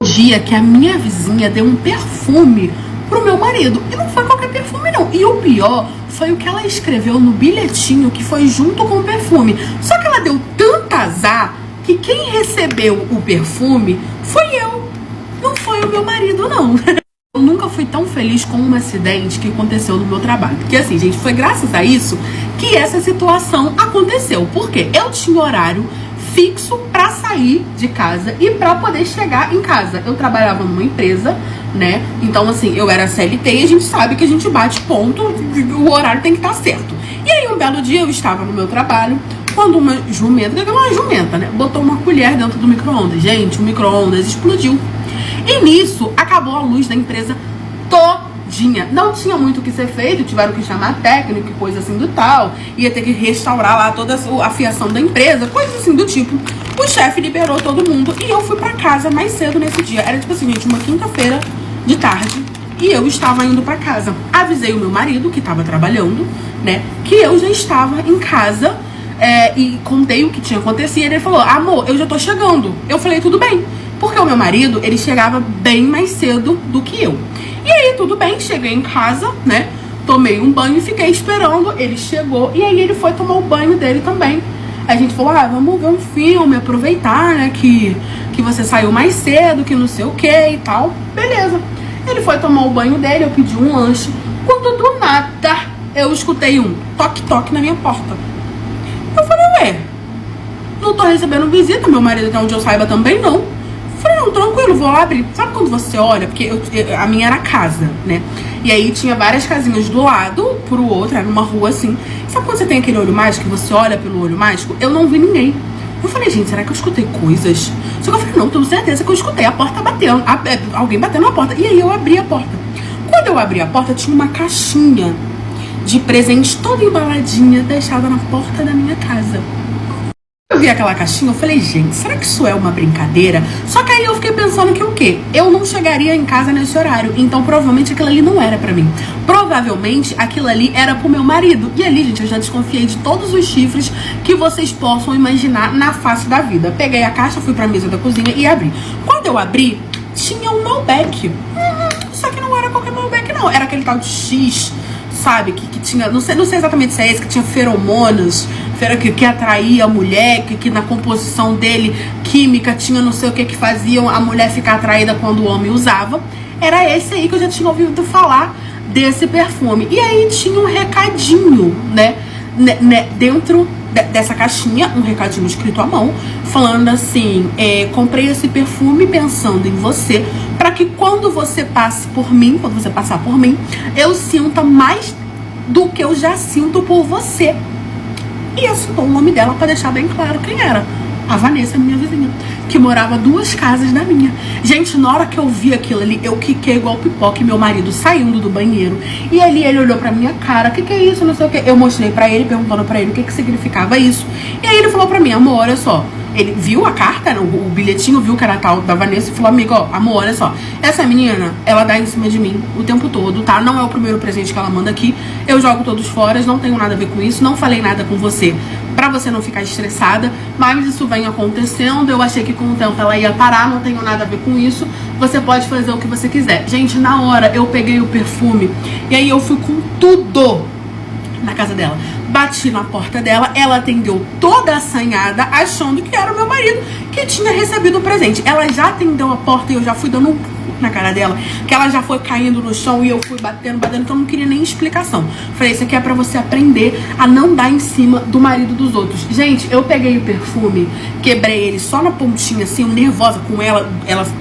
Dia que a minha vizinha deu um perfume pro meu marido. E não foi qualquer perfume, não. E o pior foi o que ela escreveu no bilhetinho que foi junto com o perfume. Só que ela deu tanto azar que quem recebeu o perfume foi eu. Não foi o meu marido, não. Eu nunca fui tão feliz com um acidente que aconteceu no meu trabalho. Porque assim, gente, foi graças a isso que essa situação aconteceu. Porque eu tinha horário fixo pra sair de casa e pra poder chegar em casa. Eu trabalhava numa empresa, né? Então, assim, eu era CLT e a gente sabe que a gente bate ponto, o horário tem que estar certo. E aí, um belo dia, eu estava no meu trabalho, quando uma jumenta, né? Botou uma colher dentro do micro-ondas. Gente, o micro-ondas explodiu. E nisso, acabou a luz da empresa todinha. Não tinha muito o que ser feito, tiveram que chamar técnico e coisa assim do tal. Ia ter que restaurar lá toda a fiação da empresa, coisa assim do tipo. O chefe liberou todo mundo e eu fui pra casa mais cedo nesse dia. Era tipo assim, gente, uma quinta-feira de tarde. E eu estava indo pra casa. Avisei o meu marido, que tava trabalhando, né, que eu já estava em casa, e contei o que tinha acontecido. Ele falou, amor, eu já tô chegando. Eu falei, tudo bem. Porque o meu marido, ele chegava bem mais cedo do que eu. E aí, tudo bem, cheguei em casa, né, tomei um banho e fiquei esperando. Ele chegou e aí ele foi tomar o banho dele também. A gente falou, vamos ver um filme, aproveitar, né, que você saiu mais cedo, que não sei o que e tal. Beleza. Ele foi tomar o banho dele, eu pedi um lanche. Quando do nada, eu escutei um toque-toque na minha porta. Eu falei, ué, não tô recebendo visita, meu marido, até onde eu saiba, também não. Falei, não, tranquilo, vou lá abrir. Sabe quando você olha? Porque a minha era casa, né? E aí tinha várias casinhas do lado pro outro, era numa rua assim. Sabe quando você tem aquele olho mágico, que você olha pelo olho mágico? Eu não vi ninguém. Eu falei, gente, será que eu escutei coisas? Só que eu falei, não, tenho certeza que eu escutei a porta batendo, alguém batendo na porta. E aí eu abri a porta. Quando eu abri a porta, tinha uma caixinha de presente toda embaladinha, deixada na porta da minha casa. vi aquela caixinha, eu falei, gente, será que isso é uma brincadeira? Só que aí eu fiquei pensando que o quê? Eu não chegaria em casa nesse horário, então provavelmente aquilo ali não era pra mim. Provavelmente aquilo ali era pro meu marido. E ali, gente, eu já desconfiei de todos os chifres que vocês possam imaginar na face da vida. Peguei a caixa, fui pra mesa da cozinha e abri. Quando eu abri, tinha um Malbec. Só que não era qualquer Malbec, não. Era aquele tal de X, sabe? Que tinha, não sei exatamente se é esse, que tinha feromonas, que atraía a mulher, que na composição dele, química, tinha não sei o que faziam a mulher ficar atraída quando o homem usava. Era esse aí que eu já tinha ouvido falar desse perfume. E aí tinha um recadinho, né dentro dessa caixinha, um recadinho escrito à mão, falando assim, comprei esse perfume pensando em você, para que quando você passe por mim, quando você passar por mim, eu sinta mais do que eu já sinto por você. E eu citou o nome dela para deixar bem claro quem era. A Vanessa, minha vizinha, que morava 2 casas da minha. Gente, na hora que eu vi aquilo ali, eu quiquei igual pipoca, e meu marido saindo do banheiro. E ali ele olhou pra minha cara, que é isso, não sei o que. Eu mostrei pra ele, perguntando pra ele o que significava isso. E aí ele falou pra mim, amor, olha só. Ele viu a carta, o bilhetinho, viu que era tal da Vanessa e falou, amigo, ó, amor, olha só. Essa menina, ela dá em cima de mim o tempo todo, tá? Não é o primeiro presente que ela manda aqui. Eu jogo todos fora, não tenho nada a ver com isso. Não falei nada com você pra você não ficar estressada, mas isso vem acontecendo. Eu achei que com o tempo ela ia parar, não tenho nada a ver com isso. Você pode fazer o que você quiser. Gente, na hora eu peguei o perfume e aí eu fui com tudo na casa dela. Bati na porta dela, ela atendeu toda assanhada, achando que era o meu marido que tinha recebido o presente. Ela já atendeu a porta e eu já fui dando um na cara dela, que ela já foi caindo no chão e eu fui batendo, então eu não queria nem explicação. Falei, isso aqui é pra você aprender a não dar em cima do marido dos outros. Gente, eu peguei o perfume, quebrei ele só na pontinha, assim, nervosa com ela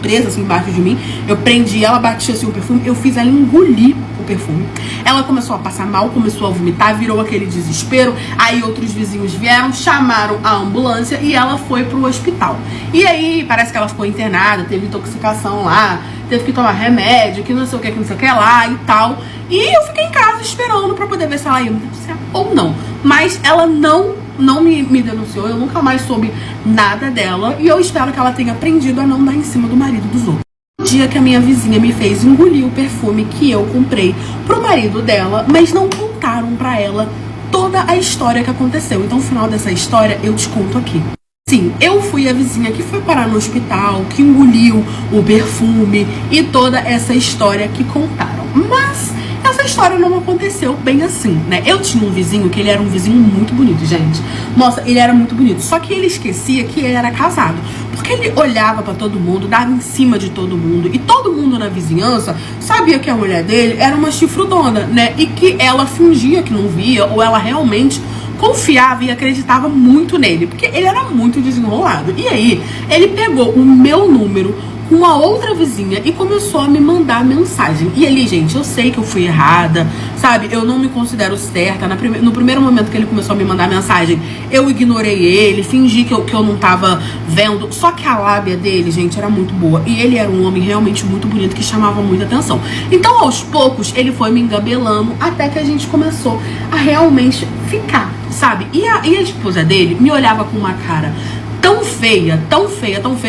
presa assim embaixo de mim. Eu prendi ela, bati assim o perfume, eu fiz ela engolir o perfume. Ela começou a passar mal, começou a vomitar, virou aquele desespero. Aí outros vizinhos vieram, chamaram a ambulância e ela foi pro hospital. E aí, parece que ela ficou internada, teve intoxicação lá, teve que tomar remédio, que não sei o que lá e tal. E eu fiquei em casa esperando pra poder ver se ela ia me denunciar ou não. Mas ela não me denunciou, eu nunca mais soube nada dela. E eu espero que ela tenha aprendido a não dar em cima do marido dos outros. O dia que a minha vizinha me fez engolir o perfume que eu comprei pro marido dela, mas não contaram pra ela toda a história que aconteceu. Então, no final dessa história, eu te conto aqui. Sim, eu fui a vizinha que foi parar no hospital, que engoliu o perfume e toda essa história que contaram. Mas essa história não aconteceu bem assim, né? Eu tinha um vizinho que ele era um vizinho muito bonito, gente. Nossa, ele era muito bonito. Só que ele esquecia que ele era casado. Porque ele olhava pra todo mundo, dava em cima de todo mundo. E todo mundo na vizinhança sabia que a mulher dele era uma chifrudona, né? E que ela fingia que não via, ou ela realmente confiava e acreditava muito nele, porque ele era muito desenrolado. E aí, ele pegou o meu número com uma outra vizinha e começou a me mandar mensagem. E ali, gente, eu sei que eu fui errada, sabe? Eu não me considero certa. No primeiro momento que ele começou a me mandar mensagem, eu ignorei ele, fingi que eu não tava vendo. Só que a lábia dele, gente, era muito boa. E ele era um homem realmente muito bonito, que chamava muita atenção. Então, aos poucos, ele foi me engabelando até que a gente começou a realmente ficar, sabe? E a esposa dele me olhava com uma cara tão feia,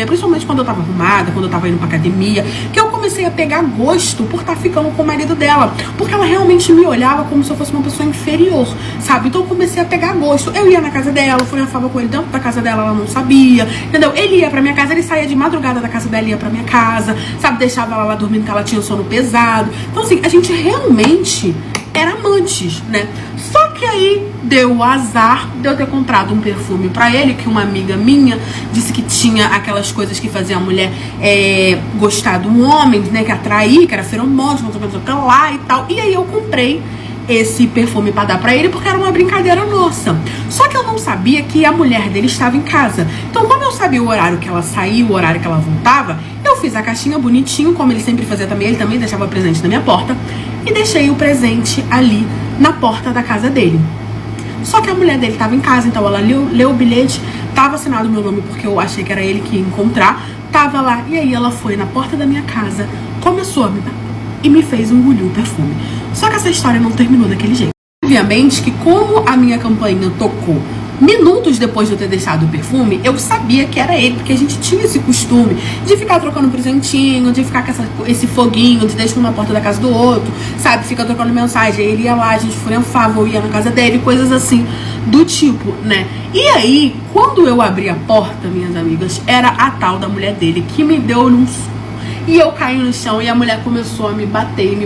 principalmente quando eu tava arrumada, quando eu tava indo pra academia, que eu comecei a pegar gosto por estar ficando com o marido dela, porque ela realmente me olhava como se eu fosse uma pessoa inferior, sabe? Então eu comecei a pegar gosto. Eu ia na casa dela, fotografava com ele dentro da casa dela, ela não sabia, entendeu? Ele ia pra minha casa, ele saía de madrugada da casa dela, ia pra minha casa, sabe? Deixava ela lá dormindo, que ela tinha sono pesado. Então assim, a gente realmente era amantes, né? Só que aí deu o azar de eu ter comprado um perfume pra ele, que uma amiga minha disse que tinha aquelas coisas que faziam a mulher gostar do homem, né? Que atrair, que era feromônio, não sei o que lá e tal. E aí eu comprei esse perfume pra dar pra ele, porque era uma brincadeira nossa. Só que eu não sabia que a mulher dele estava em casa. Então, como eu sabia o horário que ela saía, o horário que ela voltava, eu fiz a caixinha bonitinho, como ele sempre fazia também. Ele também deixava presente na minha porta. E deixei o presente ali na porta da casa dele. Só que a mulher dele estava em casa, então ela leu o bilhete, tava assinado o meu nome, porque eu achei que era ele que ia encontrar. Tava lá, e aí ela foi na porta da minha casa, começou a me dar e me fez engolir o perfume. Só que essa história não terminou daquele jeito. Obviamente que como a minha campainha tocou Minutos depois de eu ter deixado o perfume, eu sabia que era ele, porque a gente tinha esse costume de ficar trocando presentinho, de ficar com esse foguinho, de deixar um na porta da casa do outro, sabe? Fica trocando mensagem, aí ele ia lá, a gente furenfava, eu ia na casa dele, coisas assim do tipo, né? E aí, quando eu abri a porta, minhas amigas, era a tal da mulher dele que me deu um susto. E eu caí no chão e a mulher começou a me bater.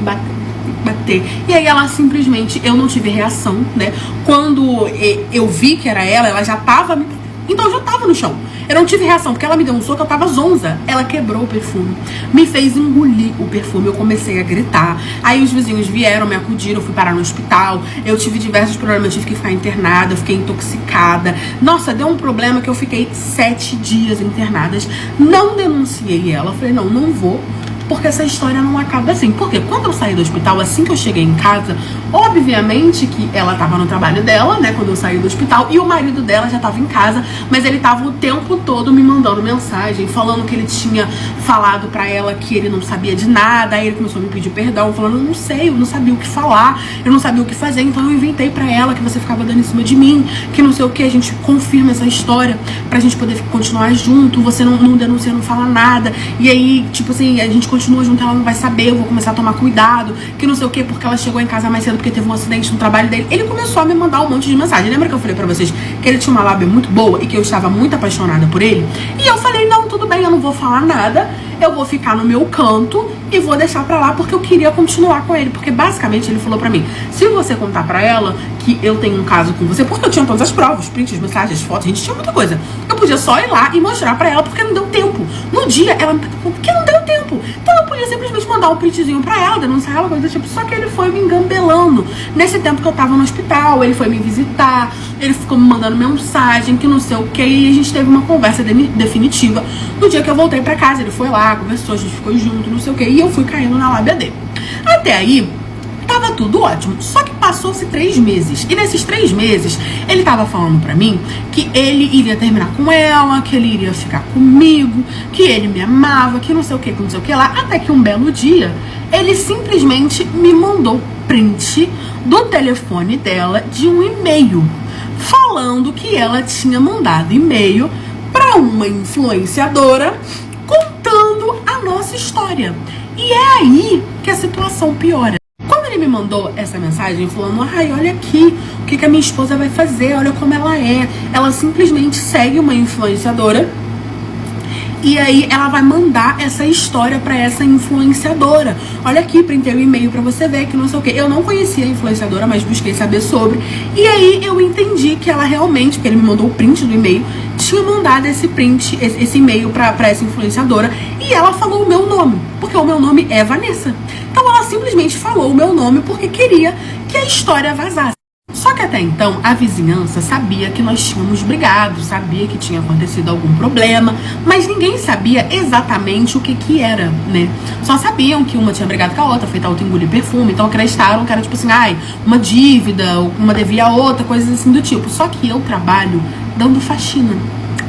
E aí ela simplesmente, eu não tive reação, né? Quando eu vi que era ela já tava me... Então eu já tava no chão. Eu não tive reação, porque ela me deu um soco, eu tava zonza. Ela quebrou o perfume, me fez engolir o perfume, eu comecei a gritar. Aí os vizinhos vieram, me acudiram, eu fui parar no hospital. Eu tive diversos problemas, eu tive que ficar internada, eu fiquei intoxicada. Nossa, deu um problema que eu fiquei 7 dias internadas. Não denunciei ela, falei, não vou, porque essa história não acaba assim. Porque quando eu saí do hospital, assim que eu cheguei em casa, obviamente que ela tava no trabalho dela, né, quando eu saí do hospital, e o marido dela já tava em casa, mas ele tava o tempo todo me mandando mensagem, falando que ele tinha falado pra ela que ele não sabia de nada. Aí ele começou a me pedir perdão, falando, eu não sei, eu não sabia o que falar, eu não sabia o que fazer, então eu inventei pra ela que você ficava dando em cima de mim, que não sei o que, a gente confirma essa história pra gente poder continuar junto, você não denuncia, não fala nada, e aí, tipo assim, a gente continua junto, ela não vai saber, eu vou começar a tomar cuidado, que não sei o que, porque ela chegou em casa mais cedo porque teve um acidente no trabalho dele. Ele começou a me mandar um monte de mensagem. Lembra que eu falei pra vocês que ele tinha uma lábia muito boa e que eu estava muito apaixonada por ele? E eu falei, não, tudo bem, eu não vou falar nada, eu vou ficar no meu canto e vou deixar pra lá, porque eu queria continuar com ele. Porque basicamente ele falou pra mim, se você contar pra ela que eu tenho um caso com você, porque eu tinha todas as provas, prints, mensagens, fotos, a gente tinha muita coisa, eu podia só ir lá e mostrar pra ela, porque não deu tempo. No dia, ela me perguntou, porque não deu tempo. Então eu podia simplesmente mandar um printzinho pra ela, denunciar ela, coisa do tipo. Só que ele foi me engambelando. Nesse tempo que eu tava no hospital, ele foi me visitar, ele ficou me mandando mensagem, que não sei o que, e a gente teve uma conversa definitiva. No dia que eu voltei pra casa, ele foi lá, conversou, a gente ficou junto, não sei o que, e eu fui caindo na lábia dele. Até aí, tava tudo ótimo, só que passou-se 3 meses, e nesses 3 meses, ele tava falando pra mim que ele iria terminar com ela, que ele iria ficar comigo, que ele me amava, que não sei o que lá, até que um belo dia, ele simplesmente me mandou print do telefone dela de um e-mail, falando que ela tinha mandado e-mail pra uma influenciadora contando a nossa história. E é aí que a situação piora. Quando ele me mandou essa mensagem falando, ai, olha aqui o que a minha esposa vai fazer, olha como ela é. Ela simplesmente segue uma influenciadora e aí ela vai mandar essa história pra essa influenciadora. Olha aqui, printei o e-mail pra você ver, que não sei o que. Eu não conhecia a influenciadora, mas busquei saber sobre. E aí eu entendi que ela realmente, porque ele me mandou o print do e-mail, tinha mandado esse print, esse e-mail pra essa influenciadora. E ela falou o meu nome, porque o meu nome é Vanessa. Então ela simplesmente falou o meu nome porque queria que a história vazasse. Só que até então a vizinhança sabia que nós tínhamos brigado, sabia que tinha acontecido algum problema, mas ninguém sabia exatamente o que era, né? Só sabiam que uma tinha brigado com a outra, feito a outra engolir perfume, então acreditaram que era tipo assim, ai, uma dívida, uma devia a outra, coisas assim do tipo. Só que eu trabalho dando faxina,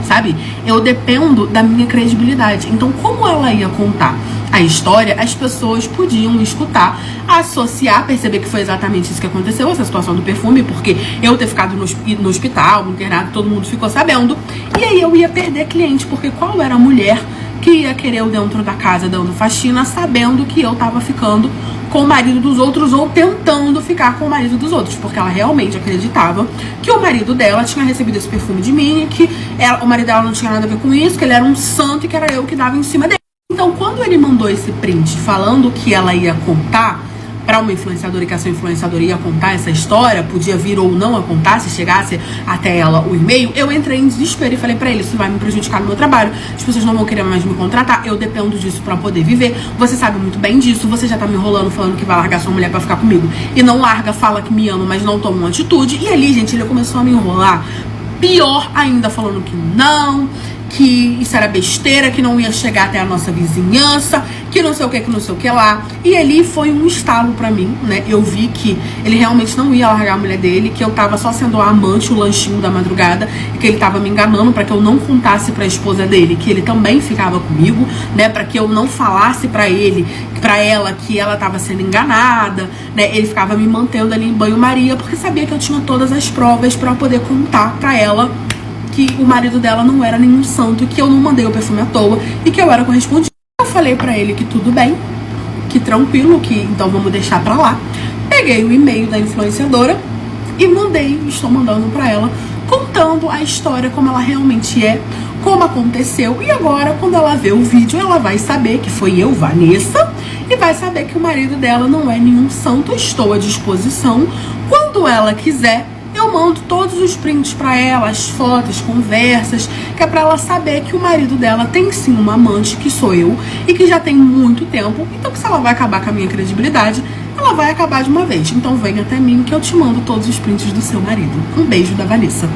sabe? Eu dependo da minha credibilidade. Então, como ela ia contar a história, as pessoas podiam escutar, associar, perceber que foi exatamente isso que aconteceu, essa situação do perfume, porque eu ter ficado no hospital, internado, todo mundo ficou sabendo, e aí eu ia perder cliente, porque qual era a mulher que ia querer eu dentro da casa dando faxina, sabendo que eu tava ficando com o marido dos outros ou tentando ficar com o marido dos outros, porque ela realmente acreditava que o marido dela tinha recebido esse perfume de mim e que o marido dela não tinha nada a ver com isso, que ele era um santo e que era eu que dava em cima dele. Então, quando ele mandou esse print falando que ela ia contar para uma influenciadora e que essa influenciadora ia contar essa história, podia vir ou não a contar, se chegasse até ela o e-mail, eu entrei em desespero e falei pra ele, isso vai me prejudicar no meu trabalho, as pessoas não vão querer mais me contratar, eu dependo disso pra poder viver, você sabe muito bem disso, você já tá me enrolando falando que vai largar sua mulher pra ficar comigo, e não larga, fala que me ama, mas não toma uma atitude, e ali, gente, ele começou a me enrolar, pior ainda, falando que não, que isso era besteira, que não ia chegar até a nossa vizinhança, que não sei o que lá. E ali foi um estalo pra mim, né? Eu vi que ele realmente não ia largar a mulher dele, que eu tava só sendo a amante, o lanchinho da madrugada, e que ele tava me enganando pra que eu não contasse pra esposa dele que ele também ficava comigo, né? Pra que eu não falasse pra ela que ela tava sendo enganada, né? Ele ficava me mantendo ali em banho-maria, porque sabia que eu tinha todas as provas pra poder contar pra ela que o marido dela não era nenhum santo, que eu não mandei o perfume à toa e que eu era correspondida. Eu falei pra ele que tudo bem, que tranquilo, que então vamos deixar pra lá. Peguei o e-mail da influenciadora e estou mandando pra ela, contando a história como ela realmente é, como aconteceu. E agora, quando ela vê o vídeo, ela vai saber que foi eu, Vanessa, e vai saber que o marido dela não é nenhum santo. Estou à disposição. Quando ela quiser, eu mando todos os prints pra ela, as fotos, conversas, que é pra ela saber que o marido dela tem sim uma amante, que sou eu, e que já tem muito tempo. Então, que se ela vai acabar com a minha credibilidade, ela vai acabar de uma vez. Então vem até mim que eu te mando todos os prints do seu marido. Um beijo da Vanessa.